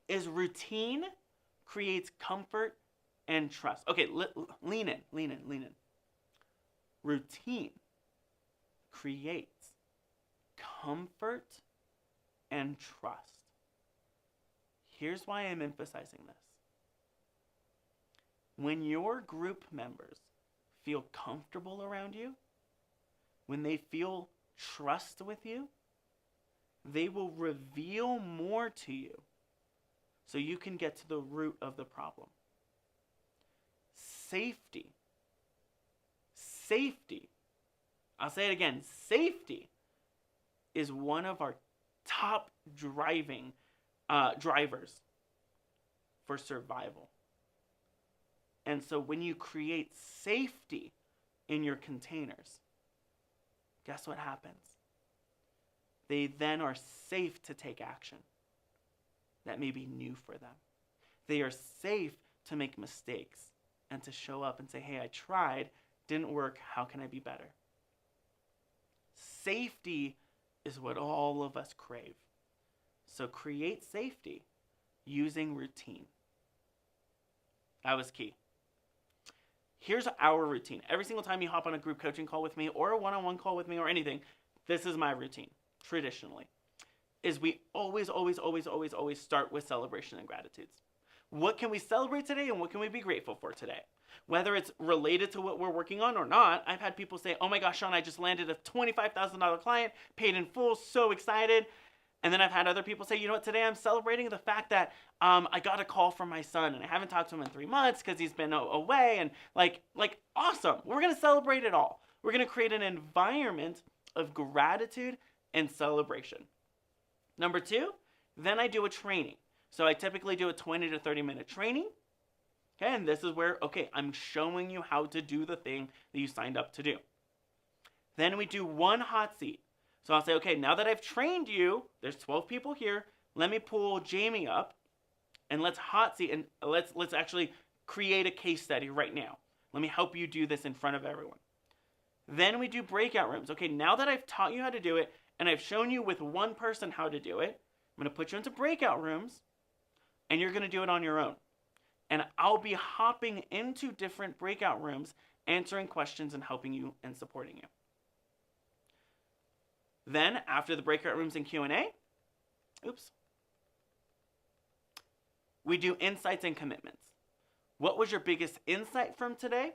is routine creates comfort and trust. Okay, lean in. Routine creates comfort and trust. Here's why I'm emphasizing this. When your group members feel comfortable around you, when they feel trust with you, they will reveal more to you so you can get to the root of the problem. Safety. I'll say it again. Safety is one of our top drivers for survival. And so when you create safety in your containers, guess what happens? They then are safe to take action that may be new for them. They are safe to make mistakes and to show up and say, hey, I tried, didn't work, how can I be better? Safety is what all of us crave. So create safety using routine. That was key. Here's our routine. Every single time you hop on a group coaching call with me or a one-on-one call with me or anything, this is my routine. Traditionally, is we always start with celebration and gratitudes. What can we celebrate today and what can we be grateful for today? Whether it's related to what we're working on or not, I've had people say, oh my gosh, Sean, I just landed a $25,000 client, paid in full, so excited. And then I've had other people say, you know what, today I'm celebrating the fact that I got a call from my son and I haven't talked to him in 3 months because he's been away, and like awesome. We're going to celebrate it all. We're going to create an environment of gratitude and celebration. Number 2, then I do a training. So I typically do a 20 to 30 minute training. Okay, and this is where, okay, I'm showing you how to do the thing that you signed up to do. Then we do one hot seat. So I'll say, okay, now that I've trained you, there's 12 people here, let me pull Jamie up and let's hot seat and let's actually create a case study right now. Let me help you do this in front of everyone. Then we do breakout rooms. Okay, now that I've taught you how to do it and I've shown you with one person how to do it, I'm going to put you into breakout rooms and you're going to do it on your own. And I'll be hopping into different breakout rooms, answering questions and helping you and supporting you. Then after the breakout rooms and Q&A, we do insights and commitments. What was your biggest insight from today?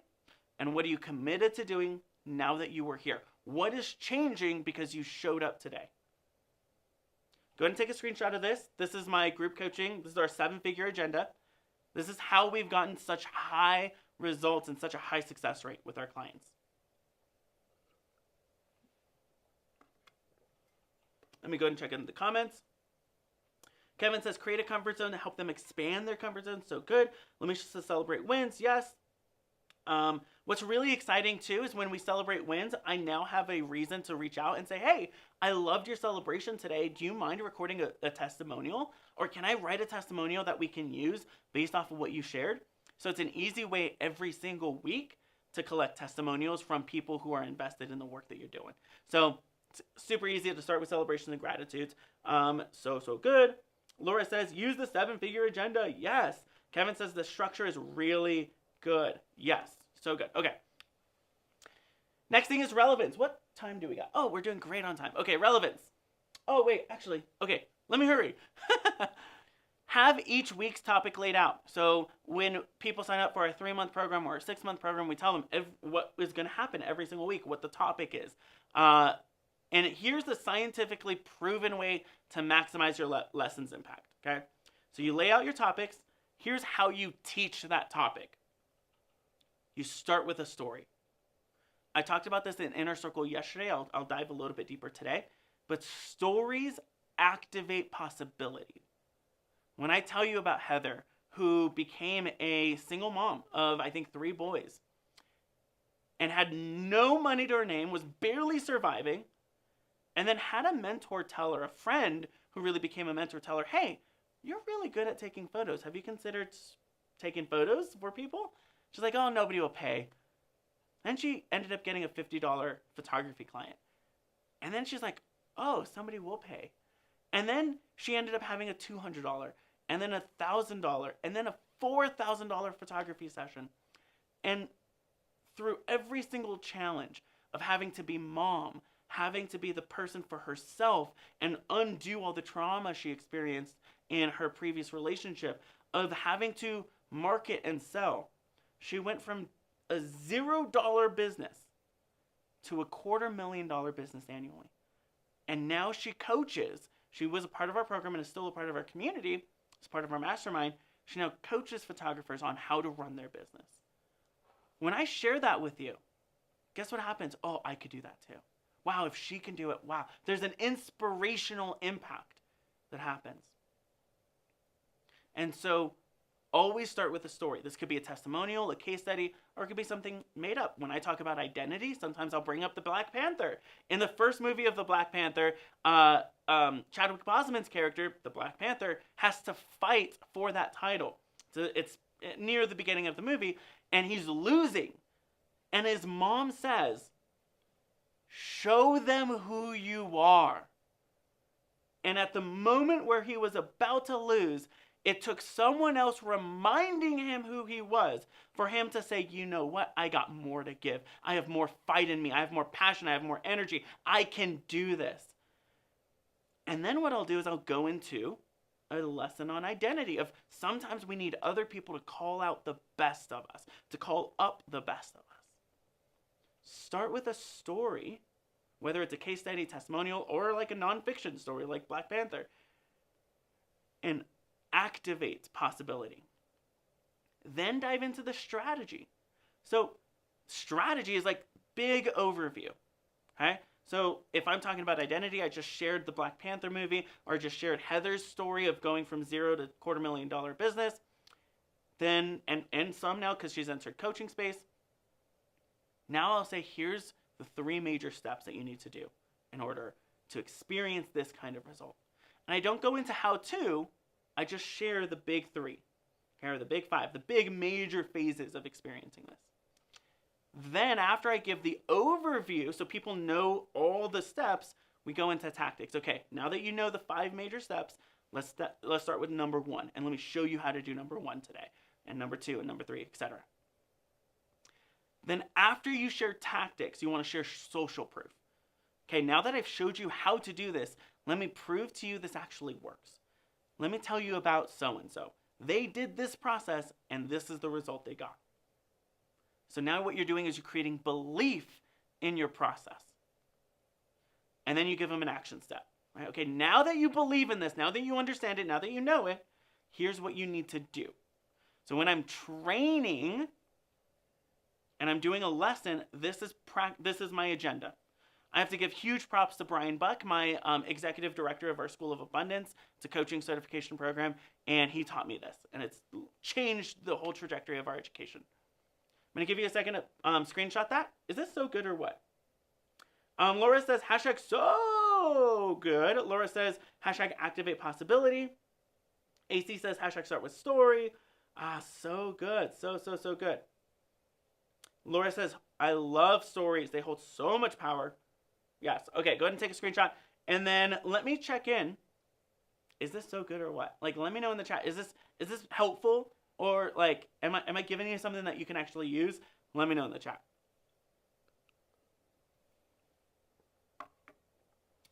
And what are you committed to doing now that you were here? What is changing because you showed up today? Go ahead and take a screenshot of this. This is my group coaching. This is our 7-figure agenda. This is how we've gotten such high results and such a high success rate with our clients. Let me go ahead and check in the comments. Kevin says, create a comfort zone to help them expand their comfort zone. So good. Let me just celebrate wins. Yes. What's really exciting too is when we celebrate wins, I now have a reason to reach out and say, hey, I loved your celebration today. Do you mind recording a testimonial? Or can I write a testimonial that we can use based off of what you shared? So it's an easy way every single week to collect testimonials from people who are invested in the work that you're doing. So it's super easy to start with celebrations and gratitudes. So good. Laura says, use the 7-figure agenda. Yes. Kevin says the structure is really good. Yes. So good. Okay. Next thing is relevance. What time do we got? Oh, we're doing great on time. Okay, relevance. Oh, wait, actually. Okay, let me hurry. have each week's topic laid out. So when people sign up for a 3-month program or a 6-month program, we tell them what is going to happen every single week, what the topic is. And here's the scientifically proven way to maximize your lesson's impact, okay? So you lay out your topics. Here's how you teach that topic. You start with a story. I talked about this in Inner Circle yesterday. I'll dive a little bit deeper today. But stories activate possibility. When I tell you about Heather, who became a single mom of, I think, 3 boys, and had no money to her name, was barely surviving, and then had a mentor tell her, a friend who really became a mentor, tell her, hey, you're really good at taking photos. Have you considered taking photos for people? She's like, oh, nobody will pay. Then she ended up getting a $50 photography client. And then she's like, oh, somebody will pay. And then she ended up having a $200, and then $1,000, and then a $4,000 photography session. And through every single challenge of having to be mom, having to be the person for herself and undo all the trauma she experienced in her previous relationship, of having to market and sell, she went from a $0 business to a $250,000 business annually. And now she coaches. She was a part of our program and is still a part of our community. As part of our mastermind, she now coaches photographers on how to run their business. When I share that with you, guess what happens? Oh, I could do that too. Wow, if she can do it, wow. There's an inspirational impact that happens. And so always start with a story. This could be a testimonial, a case study, or it could be something made up. When I talk about identity, sometimes I'll bring up the Black Panther. In the first movie of the Black Panther, Chadwick Boseman's character, the Black Panther, has to fight for that title. So it's near the beginning of the movie, and he's losing. And his mom says, show them who you are. And at the moment where he was about to lose, it took someone else reminding him who he was for him to say, you know what? I got more to give. I have more fight in me. I have more passion. I have more energy. I can do this. And then what I'll do is I'll go into a lesson on identity of sometimes we need other people to call out the best of us, to call up the best of us. Start with a story, whether it's a case study, testimonial, or like a nonfiction story like Black Panther, and activate possibility. Then dive into the strategy. So strategy is like big overview. Okay? So if I'm talking about identity, I just shared the Black Panther movie, or I just shared Heather's story of going from $0 to $250,000 business. Then, and some now because she's entered coaching space. Now I'll say, here's the 3 major steps that you need to do in order to experience this kind of result. And I don't go into how to, I just share the big 3, okay, or the big 5, the big major phases of experiencing this. Then after I give the overview, so people know all the steps, we go into tactics. Okay, now that you know the 5 major steps, let's start with number 1. And let me show you how to do number 1 today, and number 2, and number 3, etc. Then after you share tactics, you want to share social proof. Okay, now that I've showed you how to do this, let me prove to you this actually works. Let me tell you about so-and-so. They did this process, and this is the result they got. So now what you're doing is you're creating belief in your process. And then you give them an action step. Right? Okay, now that you believe in this, now that you understand it, now that you know it, here's what you need to do. So when I'm training and I'm doing a lesson, this is my agenda. I have to give huge props to Brian Buck, my executive director of our School of Abundance. It's a coaching certification program, and he taught me this, and it's changed the whole trajectory of our education. I'm going to give you a second to screenshot that. Is this so good or what? Laura says, hashtag so good. Laura says, hashtag activate possibility. AC says, hashtag start with story. So good. So good. Laura says, I love stories. They hold so much power. Yes. Okay, go ahead and take a screenshot. And then let me check in. Is this so good or what? Like, let me know in the chat. Is this helpful? Or like, am I giving you something that you can actually use? Let me know in the chat.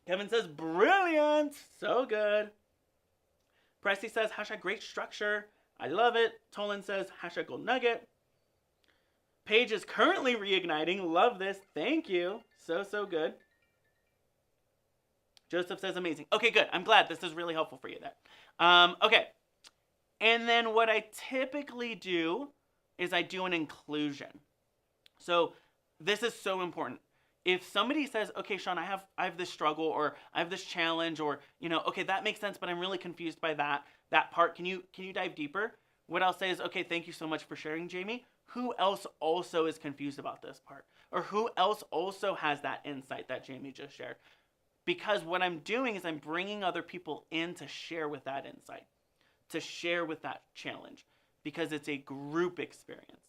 Kevin says, brilliant. So good. Pressy says, hashtag great structure. I love it. Tolan says, hashtag gold nugget. Paige is currently reigniting. Love this. Thank you. So good. Joseph says, amazing. Okay, good. I'm glad. This is really helpful for you there. Okay. And then what I typically do is I do an inclusion. So this is so important. If somebody says, okay, Sean, I have this struggle, or I have this challenge, or, okay, that makes sense, but I'm really confused by that part. Can you dive deeper? What I'll say is, okay, thank you so much for sharing, Jamie. Who else also is confused about this part? Or who else also has that insight that Jamie just shared? Because what I'm doing is I'm bringing other people in to share with that insight, to share with that challenge, because it's a group experience,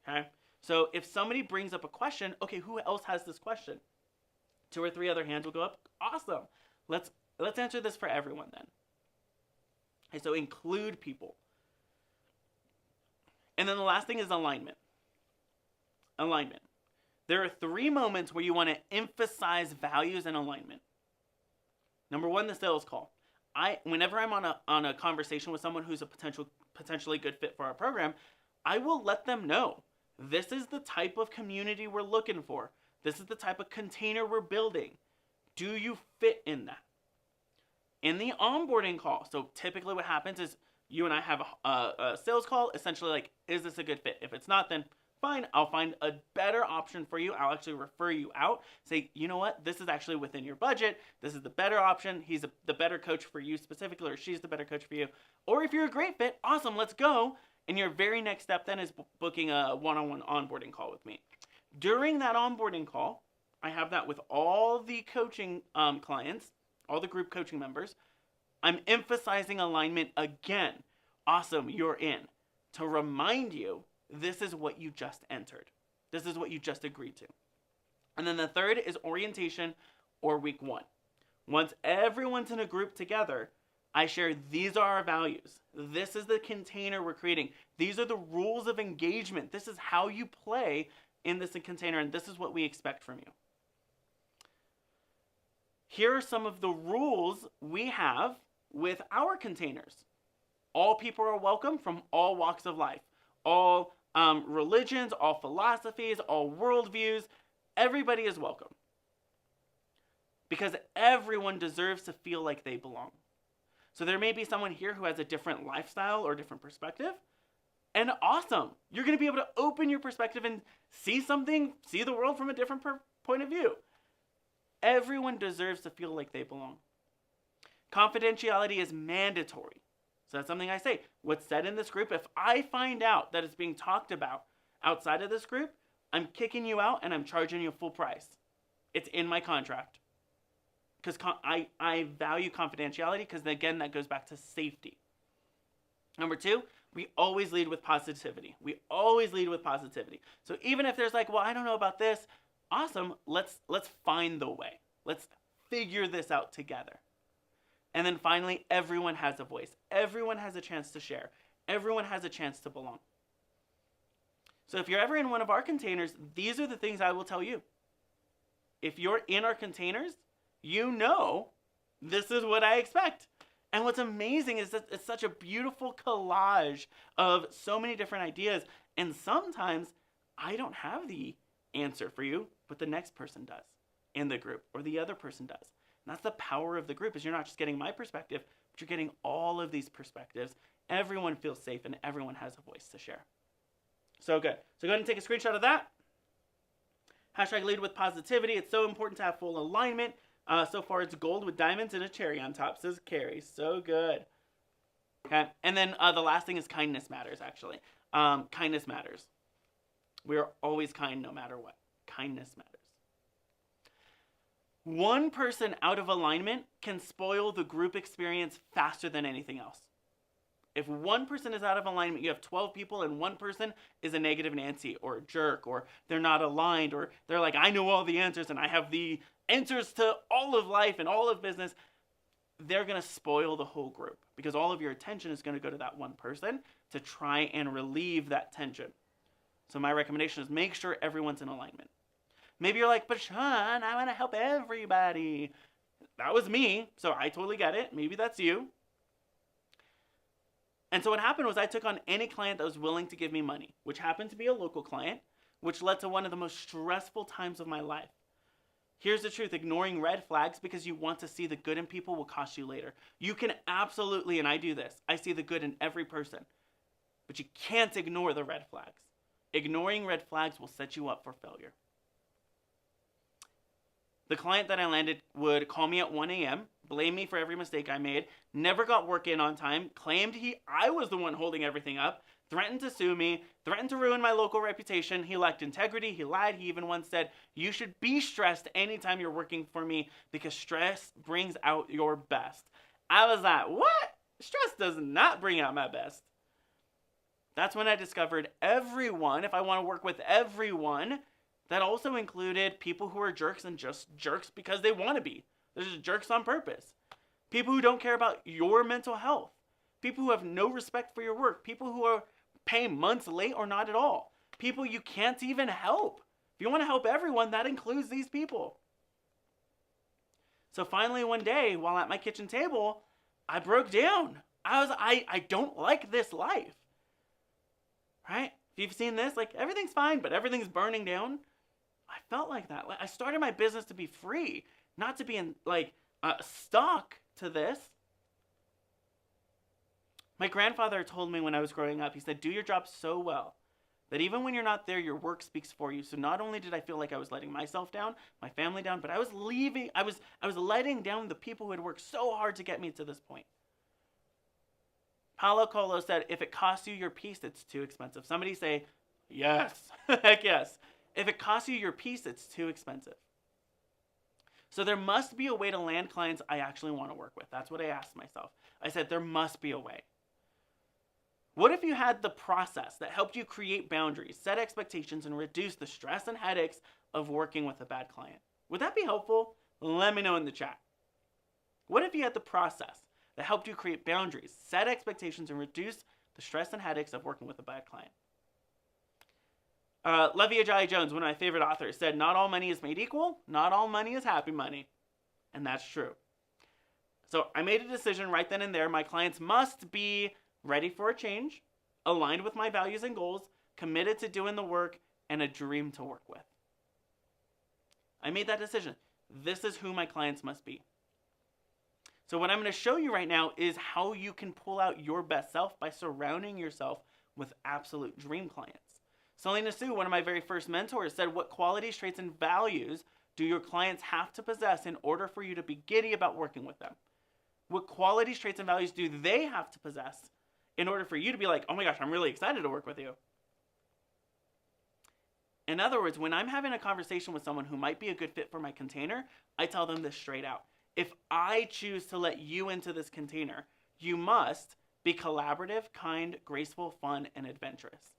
okay? So if somebody brings up a question, okay, who else has this question? 2 or 3 other hands will go up. Awesome. Let's answer this for everyone then. Okay, so include people. And then the last thing is alignment. Alignment. There are 3 moments where you want to emphasize values and alignment. Number 1, the sales call. Whenever I'm on a conversation with someone who's a potentially good fit for our program, I will let them know, this is the type of community we're looking for. This is the type of container we're building. Do you fit in that? In the onboarding call, so typically what happens is you and I have a sales call, essentially like, is this a good fit? If it's not, then fine, I'll find a better option for you. I'll actually refer you out. Say, you know what? This is actually within your budget. This is the better option. He's the better coach for you specifically, or she's the better coach for you. Or if you're a great fit, awesome, let's go. And your very next step then is booking a one-on-one onboarding call with me. During that onboarding call, I have that with all the coaching clients, all the group coaching members. I'm emphasizing alignment again. Awesome, you're in. To remind you, this is what you just entered. This is what you just agreed to. And then the third is orientation or week 1. Once everyone's in a group together, I share, these are our values. This is the container we're creating. These are the rules of engagement. This is how you play in this container, and this is what we expect from you. Here are some of the rules we have with our containers. All people are welcome from all walks of life. All religions, all philosophies, all worldviews. Everybody is welcome. Because everyone deserves to feel like they belong. So there may be someone here who has a different lifestyle or different perspective. And awesome. You're going to be able to open your perspective and see the world from a different point of view. Everyone deserves to feel like they belong. Confidentiality is mandatory. So that's something I say. What's said in this group, if I find out that it's being talked about outside of this group, I'm kicking you out and I'm charging you full price. It's in my contract. Because I value confidentiality, because again, that goes back to safety. Number 2, we always lead with positivity. We always lead with positivity. So even if there's like, well, I don't know about this, awesome, let's find the way. Let's figure this out together. And then finally, everyone has a voice. Everyone has a chance to share. Everyone has a chance to belong. So if you're ever in one of our containers, these are the things I will tell you. If you're in our containers, you know this is what I expect. And what's amazing is that it's such a beautiful collage of so many different ideas. And sometimes I don't have the answer for you, but the next person does in the group, or the other person does. And that's the power of the group, is you're not just getting my perspective, but you're getting all of these perspectives. Everyone feels safe and everyone has a voice to share. So good. So go ahead and take a screenshot of that. Hashtag lead with positivity. It's so important to have full alignment. So far it's gold with diamonds and a cherry on top, says Carrie. So good. Okay. And then the last thing is kindness matters, actually. Kindness matters. We are always kind no matter what. Kindness matters. One person out of alignment can spoil the group experience faster than anything else. If one person is out of alignment, you have 12 people and one person is a negative Nancy or a jerk, or they're not aligned, or they're like, I know all the answers and I have the answers to all of life and all of business. They're going to spoil the whole group, because all of your attention is going to go to that one person to try and relieve that tension. So my recommendation is make sure everyone's in alignment. Maybe you're like, but Sean, I want to help everybody. That was me, so I totally get it. Maybe that's you. And so what happened was I took on any client that was willing to give me money, which happened to be a local client, which led to one of the most stressful times of my life. Here's the truth, ignoring red flags because you want to see the good in people will cost you later. You can absolutely, and I do this, I see the good in every person, but you can't ignore the red flags. Ignoring red flags will set you up for failure. The client that I landed would call me at 1 a.m., blame me for every mistake I made, never got work in on time, claimed I was the one holding everything up, threatened to sue me, threatened to ruin my local reputation. He lacked integrity, he lied, he even once said, "You should be stressed anytime you're working for me because stress brings out your best." I was like, what? Stress does not bring out my best. That's when I discovered everyone, if I want to work with everyone, that also included people who are jerks and just jerks because they want to be. They're just jerks on purpose. People who don't care about your mental health. People who have no respect for your work. People who are paying months late or not at all. People you can't even help. If you want to help everyone, that includes these people. So finally one day, while at my kitchen table, I broke down. I don't like this life. Right? If you've seen this, like everything's fine, but everything's burning down. I felt like that. I started my business to be free, not to be stuck to this. My grandfather told me when I was growing up, he said, do your job so well that even when you're not there, your work speaks for you. So not only did I feel like I was letting myself down, my family down, but I was letting down the people who had worked so hard to get me to this point. Paulo Coelho said, if it costs you your peace, it's too expensive. Somebody say, yes, heck yes. If it costs you your peace, it's too expensive. So there must be a way to land clients I actually want to work with. That's what I asked myself. I said, there must be a way. What if you had the process that helped you create boundaries, set expectations, and reduce the stress and headaches of working with a bad client? Would that be helpful? Let me know in the chat. What if you had the process that helped you create boundaries, set expectations, and reduce the stress and headaches of working with a bad client? Levi Ajayi Jones, one of my favorite authors, said, not all money is made equal, not all money is happy money. And that's true. So I made a decision right then and there. My clients must be ready for a change, aligned with my values and goals, committed to doing the work, and a dream to work with. I made that decision. This is who my clients must be. So what I'm going to show you right now is how you can pull out your best self by surrounding yourself with absolute dream clients. Selena Sue, one of my very first mentors, said, what qualities, traits, and values do your clients have to possess in order for you to be giddy about working with them? What qualities, traits, and values do they have to possess in order for you to be like, oh my gosh, I'm really excited to work with you? In other words, when I'm having a conversation with someone who might be a good fit for my container, I tell them this straight out. If I choose to let you into this container, you must be collaborative, kind, graceful, fun, and adventurous.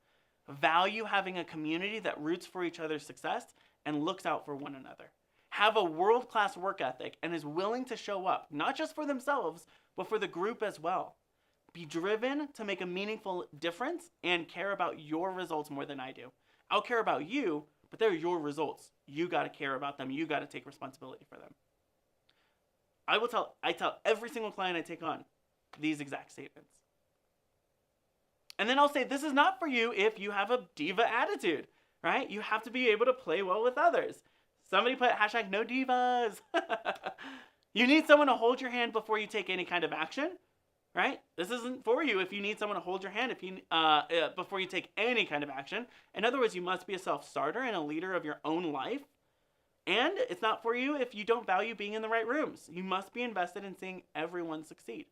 Value having a community that roots for each other's success and looks out for one another. Have a world-class work ethic and is willing to show up, not just for themselves, but for the group as well. Be driven to make a meaningful difference and care about your results more than I do. I'll care about you, but they're your results. You got to care about them. You got to take responsibility for them. I tell every single client I take on these exact statements. And then I'll say, this is not for you if you have a diva attitude, right? You have to be able to play well with others. Somebody put hashtag no divas. You need someone to hold your hand before you take any kind of action, right? This isn't for you if you need someone to hold your hand before you take any kind of action. In other words, you must be a self-starter and a leader of your own life. And it's not for you if you don't value being in the right rooms. You must be invested in seeing everyone succeed.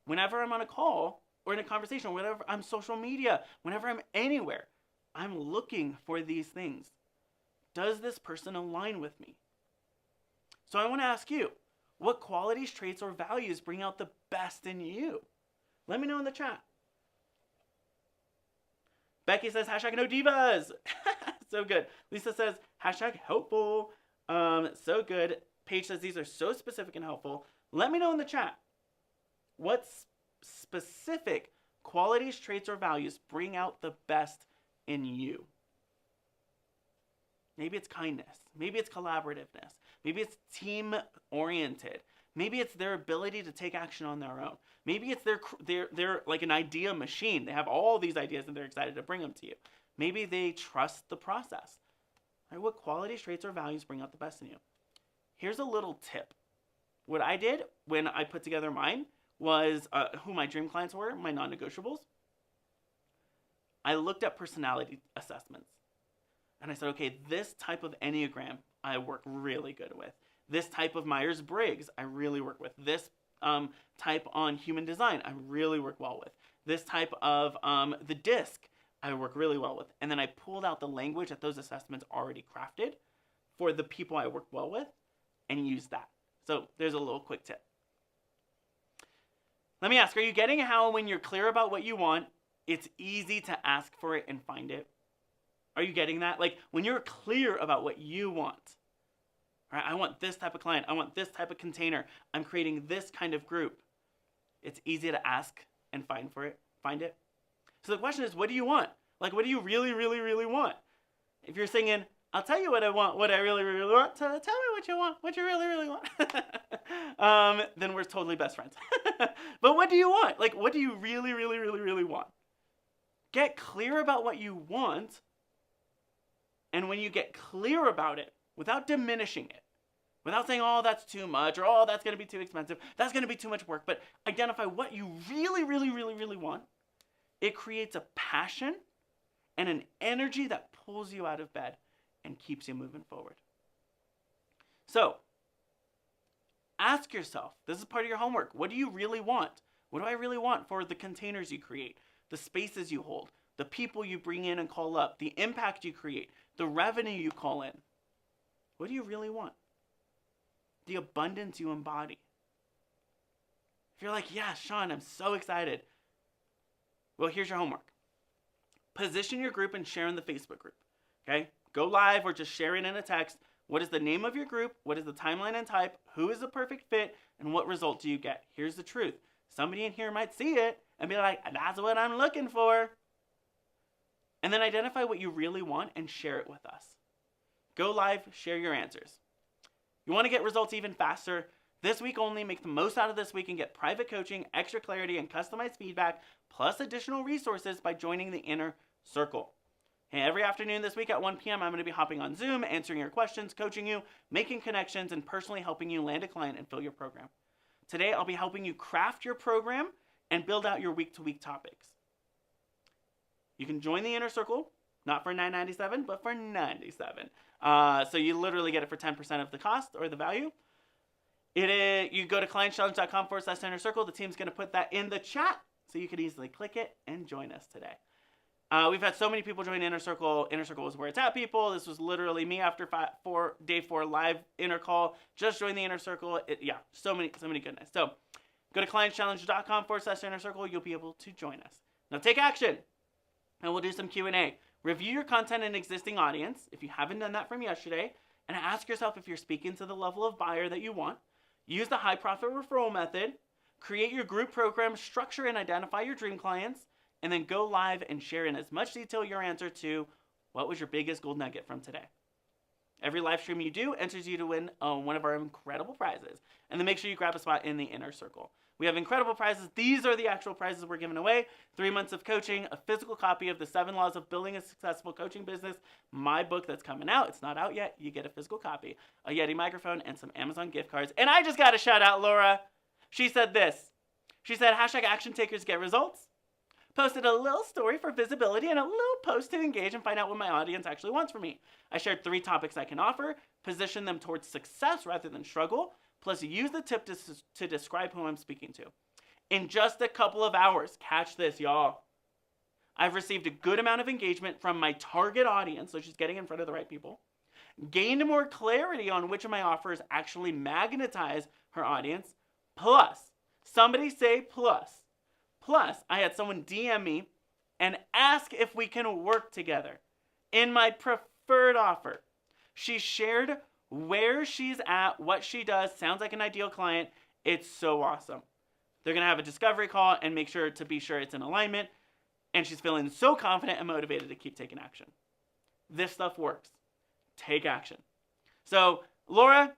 Whenever I'm on a call or in a conversation, or whenever I'm social media, whenever I'm anywhere, I'm looking for these things. Does this person align with me? So I want to ask you, what qualities, traits, or values bring out the best in you? Let me know in the chat. Becky says, hashtag no divas. So good. Lisa says, hashtag helpful. So good. Paige says, these are so specific and helpful. Let me know in the chat. What specific qualities, traits, or values bring out the best in you? Maybe it's kindness. Maybe it's collaborativeness. Maybe it's team-oriented. Maybe it's their ability to take action on their own. Maybe it's they're like an idea machine. They have all these ideas and they're excited to bring them to you. Maybe they trust the process. Right? What qualities, traits, or values bring out the best in you? Here's a little tip. What I did when I put together mine was who my dream clients were, my non-negotiables. I looked at personality assessments. And I said, okay, this type of Enneagram I work really good with. This type of Myers-Briggs I really work with. This type on human design I really work well with. This type of the DISC I work really well with. And then I pulled out the language that those assessments already crafted for the people I work well with and used that. So there's a little quick tip. Let me ask, are you getting how when you're clear about what you want, it's easy to ask for it and find it? Are you getting that? Like when you're clear about what you want, right? I want this type of client. I want this type of container. I'm creating this kind of group. It's easy to ask and find it. So the question is, what do you want? Like, what do you really, really, really want? If you're singing, I'll tell you what I want, what I really, really want. Tell me what you want, what you really, really want. Then we're totally best friends. But what do you want? Like, what do you really, really, really, really want? Get clear about what you want. And when you get clear about it, without diminishing it, without saying, oh, that's too much, or oh, that's going to be too expensive, that's going to be too much work, but identify what you really, really, really, really want. It creates a passion and an energy that pulls you out of bed and keeps you moving forward. So, ask yourself, this is part of your homework, what do you really want? What do I really want for the containers you create, the spaces you hold, the people you bring in and call up, the impact you create, the revenue you call in? What do you really want? The abundance you embody. If you're like, yeah, Sean, I'm so excited. Well, here's your homework. Position your group and share in the Facebook group. Okay? Go live or just share it in a text. What is the name of your group? What is the timeline and type? Who is the perfect fit? And what result do you get? Here's the truth. Somebody in here might see it and be like, that's what I'm looking for. And then identify what you really want and share it with us. Go live, share your answers. You want to get results even faster? This week only, make the most out of this week and get private coaching, extra clarity, and customized feedback, plus additional resources by joining the Inner Circle. Hey, every afternoon this week at 1 p.m., I'm going to be hopping on Zoom, answering your questions, coaching you, making connections, and personally helping you land a client and fill your program. Today, I'll be helping you craft your program and build out your week-to-week topics. You can join the Inner Circle, not for $9.97, but for $97. So you literally get it for 10% of the cost or the value. You go to clientchallenge.com/Inner Circle. The team's going to put that in the chat so you can easily click it and join us today. We've had so many people join Inner Circle. Inner Circle is where it's at, people. This was literally me after day 4 live Inner Call. Just join the Inner Circle. So many goodness. So go to clientchallenge.com/Inner Circle. You'll be able to join us. Now take action, and we'll do some Q&A. Review your content and existing audience, if you haven't done that from yesterday, and ask yourself if you're speaking to the level of buyer that you want. Use the high profit referral method. Create your group program, structure and identify your dream clients, and then go live and share in as much detail your answer to what was your biggest gold nugget from today. Every live stream you do enters you to win one of our incredible prizes. And then make sure you grab a spot in the Inner Circle. We have incredible prizes. These are the actual prizes we're giving away. 3 months of coaching, a physical copy of the 7 Laws of Building a Successful Coaching Business, my book that's coming out. It's not out yet. You get a physical copy, a Yeti microphone, and some Amazon gift cards. And I just got to shout out Laura. She said this. She said, #ActionTakers get results. Posted a little story for visibility and a little post to engage and find out what my audience actually wants from me. I shared 3 topics I can offer, position them towards success rather than struggle, plus use the tip to describe who I'm speaking to. In just a couple of hours, catch this, y'all, I've received a good amount of engagement from my target audience, so she's getting in front of the right people, gained more clarity on which of my offers actually magnetize her audience, plus, somebody say plus, I had someone DM me and ask if we can work together in my preferred offer. She shared where she's at, what she does, sounds like an ideal client. It's so awesome. They're going to have a discovery call and make sure to be sure it's in alignment. And she's feeling so confident and motivated to keep taking action. This stuff works. Take action. So, Laura,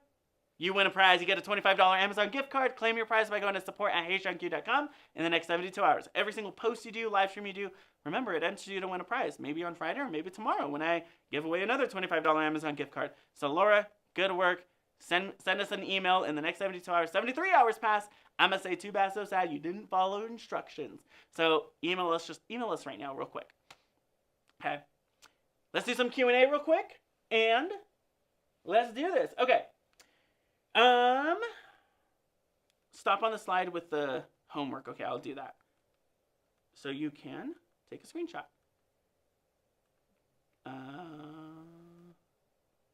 you win a prize. You get a $25 Amazon gift card. Claim your prize by going to support@heyseanq.com in the next 72 hours. Every single post you do, live stream you do, remember, it enters you to win a prize. Maybe on Friday or maybe tomorrow when I give away another $25 Amazon gift card. So Laura, good work. Send us an email in the next 72 hours. 73 hours pass. I'm going to say too bad, so sad. You didn't follow instructions. So email us right now real quick. Okay. Let's do some Q&A real quick. And let's do this. Okay. Stop on the slide with the homework. Okay, I'll do that. So you can take a screenshot.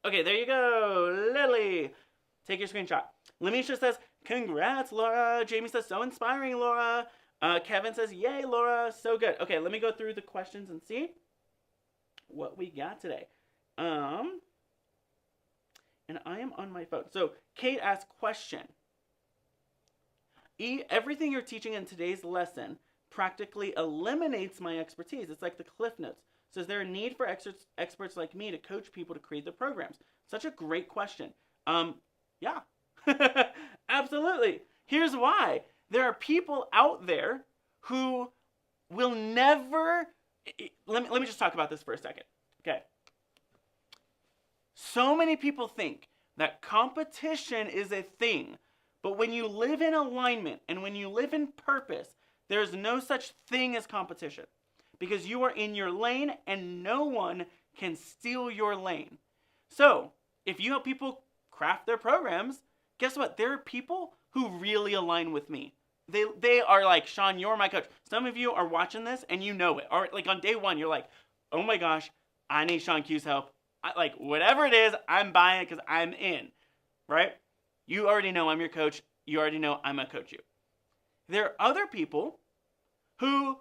Okay, there you go. Lily, take your screenshot. Lamisha says, congrats, Laura. Jamie says, so inspiring, Laura. Kevin says, yay, Laura. So good. Okay, let me go through the questions and see what we got today. And I am on my phone. So Kate asked, question. Everything you're teaching in today's lesson practically eliminates my expertise. It's like the Cliff Notes. So is there a need for experts like me to coach people to create the programs? Such a great question. Yeah, absolutely. Here's why. There are people out there who will never... Let me just talk about this for a second. Okay. So many people think that competition is a thing, but when you live in alignment and when you live in purpose, there's no such thing as competition because you are in your lane and no one can steal your lane. So if you help people craft their programs, guess what? There are people who really align with me. They are like, Sean, you're my coach. Some of you are watching this and you know it. Or like on day one, you're like, oh my gosh, I need Sean Q's help. Like whatever it is, I'm buying it because I'm in, right? You already know I'm your coach. You already know I'm gonna coach you. There are other people who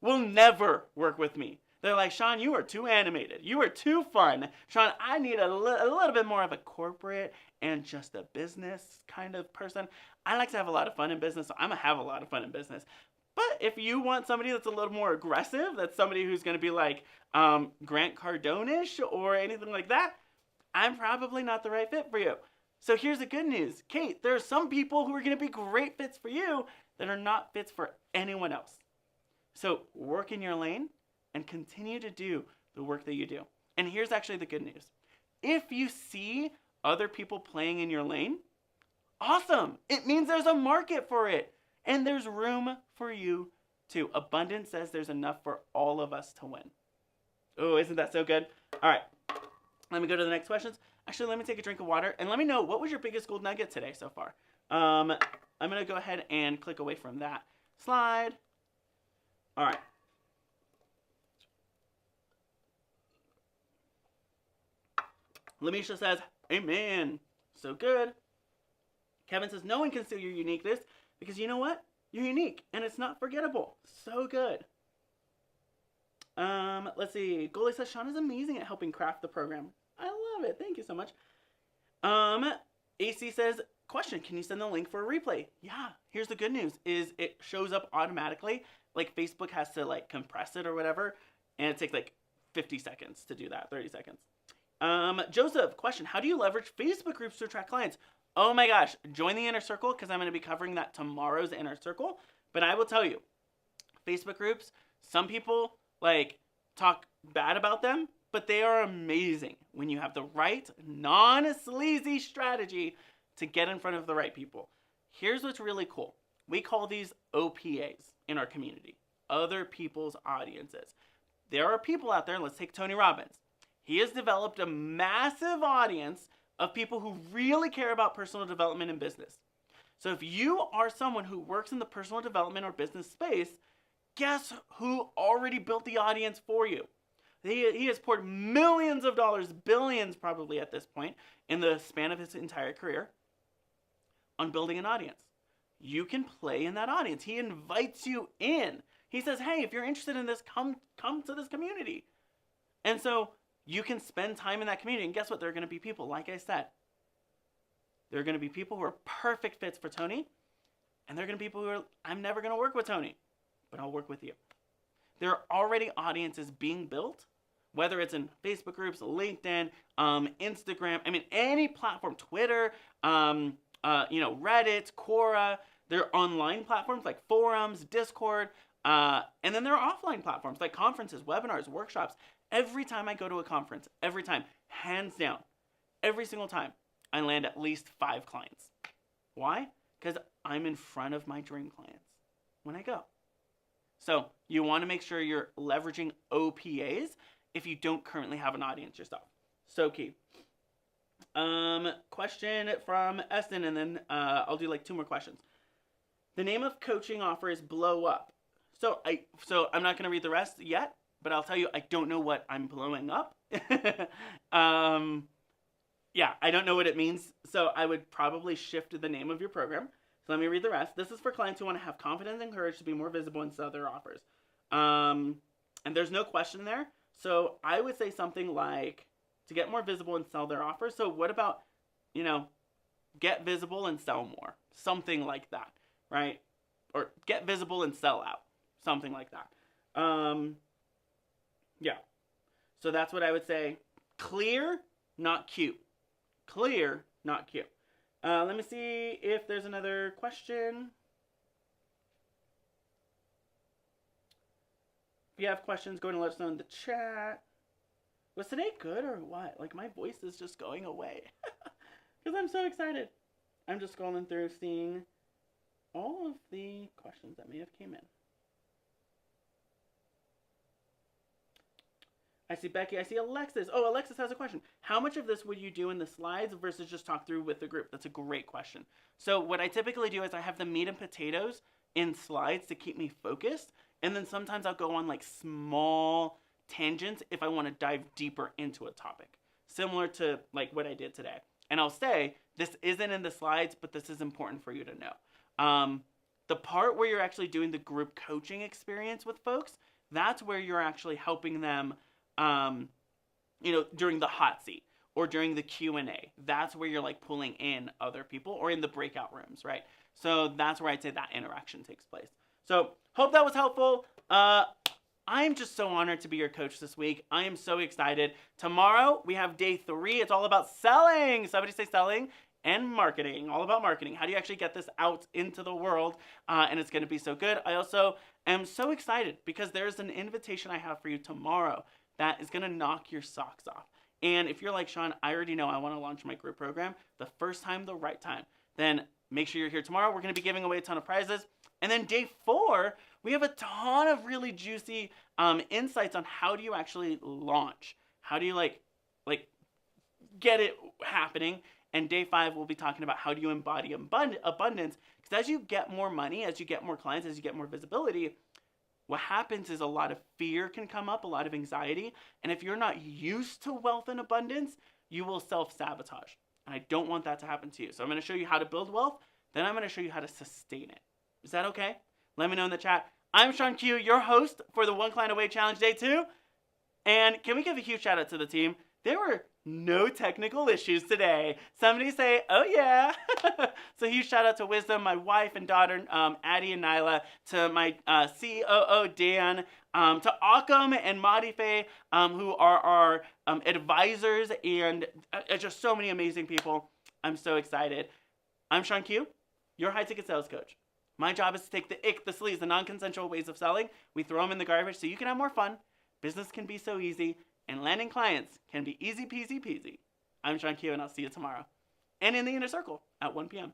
will never work with me. They're like, Sean, you are too animated. You are too fun. Sean, I need a little bit more of a corporate and just a business kind of person. I like to have a lot of fun in business, so I'm gonna have a lot of fun in business. But if you want somebody that's a little more aggressive, that's somebody who's going to be like Grant Cardone-ish or anything like that, I'm probably not the right fit for you. So here's the good news. Kate, there are some people who are going to be great fits for you that are not fits for anyone else. So work in your lane and continue to do the work that you do. And here's actually the good news. If you see other people playing in your lane, awesome. It means there's a market for it. And there's room for you too. Abundance says there's enough for all of us to win. Oh, isn't that so good? All right. Let me go to the next questions. Actually, let me take a drink of water. And let me know, what was your biggest gold nugget today so far? I'm going to go ahead and click away from that slide. All right. Lamisha says, amen. So good. Kevin says, no one can steal your uniqueness. Because you know what? You're unique, and it's not forgettable. So good. Let's see. Goalie says, Sean is amazing at helping craft the program. I love it. Thank you so much. AC says, question, can you send the link for a replay? Yeah. Here's the good news, is it shows up automatically. Like, Facebook has to, like, compress it or whatever, and it takes, like, 50 seconds to do that, 30 seconds. Joseph, question, how do you leverage Facebook groups to attract clients? Oh my gosh, join the Inner Circle because I'm going to be covering that tomorrow's Inner Circle. But I will tell you, Facebook groups, some people like talk bad about them, but they are amazing when you have the right non-sleazy strategy to get in front of the right people. Here's what's really cool. We call these OPAs in our community, other people's audiences. There are people out there, let's take Tony Robbins. He has developed a massive audience of people who really care about personal development and business. So if you are someone who works in the personal development or business space, guess who already built the audience for you? He has poured millions of dollars, billions probably at this point, in the span of his entire career on building an audience. You can play in that audience. He invites you in. He says, hey, if you're interested in this, come to this community. And so you can spend time in that community, and guess what? There are going to be people, like I said, there are going to be people who are perfect fits for Tony, and there are going to be people who are, I'm never going to work with Tony, but I'll work with you. There are already audiences being built whether it's in Facebook groups, LinkedIn, Instagram, I mean, any platform, Twitter, Reddit, Quora. There are online platforms like forums, Discord, and then there are offline platforms like conferences, webinars, workshops. Every time I go to a conference, every time, hands down, every single time, I land at least 5 clients. Why? Because I'm in front of my dream clients when I go. So you want to make sure you're leveraging OPAs if you don't currently have an audience yourself. So key. Question from Eston, and then I'll do like 2 more questions. The name of coaching offer is Blow Up. So I'm not going to read the rest yet, but I'll tell you, I don't know what I'm blowing up. Yeah, I don't know what it means. So I would probably shift the name of your program. So let me read the rest. This is for clients who want to have confidence and courage to be more visible and sell their offers. And there's no question there. So I would say something like, to get more visible and sell their offers. So what about, get visible and sell more? Something like that, right? Or get visible and sell out. Something like that. Yeah. So that's what I would say. Clear, not cute. Clear, not cute. Let me see if there's another question. If you have questions, go and let us know in the chat. Was today good or what? Like, my voice is just going away. Because I'm so excited. I'm just scrolling through, seeing all of the questions that may have came in. I see Becky. I see Alexis. Oh, Alexis has a question. How much of this would you do in the slides versus just talk through with the group? That's a great question. So what I typically do is I have the meat and potatoes in slides to keep me focused. And then sometimes I'll go on like small tangents if I want to dive deeper into a topic. Similar to like what I did today. And I'll say, this isn't in the slides, but this is important for you to know. The part where you're actually doing the group coaching experience with folks, that's where you're actually helping them during the hot seat or during the Q&A. That's where you're like pulling in other people, or in the breakout rooms, right? So that's where I'd say that interaction takes place. So hope that was helpful. I'm just so honored to be your coach this week. I am so excited. Tomorrow we have day 3. It's all about selling. Somebody say selling. And marketing, all about marketing. How do you actually get this out into the world? And it's going to be so good. I also am so excited because there's an invitation I have for you tomorrow that is going to knock your socks off. And if you're like, Sean, I already know I want to launch my group program, the first time, the right time, then make sure you're here tomorrow. We're going to be giving away a ton of prizes. And then day 4, we have a ton of really juicy insights on how do you actually launch? How do you like get it happening? And day 5, we'll be talking about how do you embody abundance. Because as you get more money, as you get more clients, as you get more visibility, what happens is a lot of fear can come up, a lot of anxiety. And if you're not used to wealth and abundance, you will self-sabotage. And I don't want that to happen to you. So I'm going to show you how to build wealth. Then I'm going to show you how to sustain it. Is that okay? Let me know in the chat. I'm Sean Q, your host for the One Client Away Challenge Day 2. And can we give a huge shout out to the team? There were no technical issues today. Somebody say, oh yeah. So huge shout out to Wisdom, my wife and daughter, Addie and Nyla, to my COO, Dan, to Occam and Madife, who are our advisors, and just so many amazing people. I'm so excited. I'm Sean Q, your high-ticket sales coach. My job is to take the ick, the sleaze, the non-consensual ways of selling. We throw them in the garbage so you can have more fun. Business can be so easy. And landing clients can be easy peasy peasy. I'm Sean Q, and I'll see you tomorrow. And in the inner circle at 1 p.m.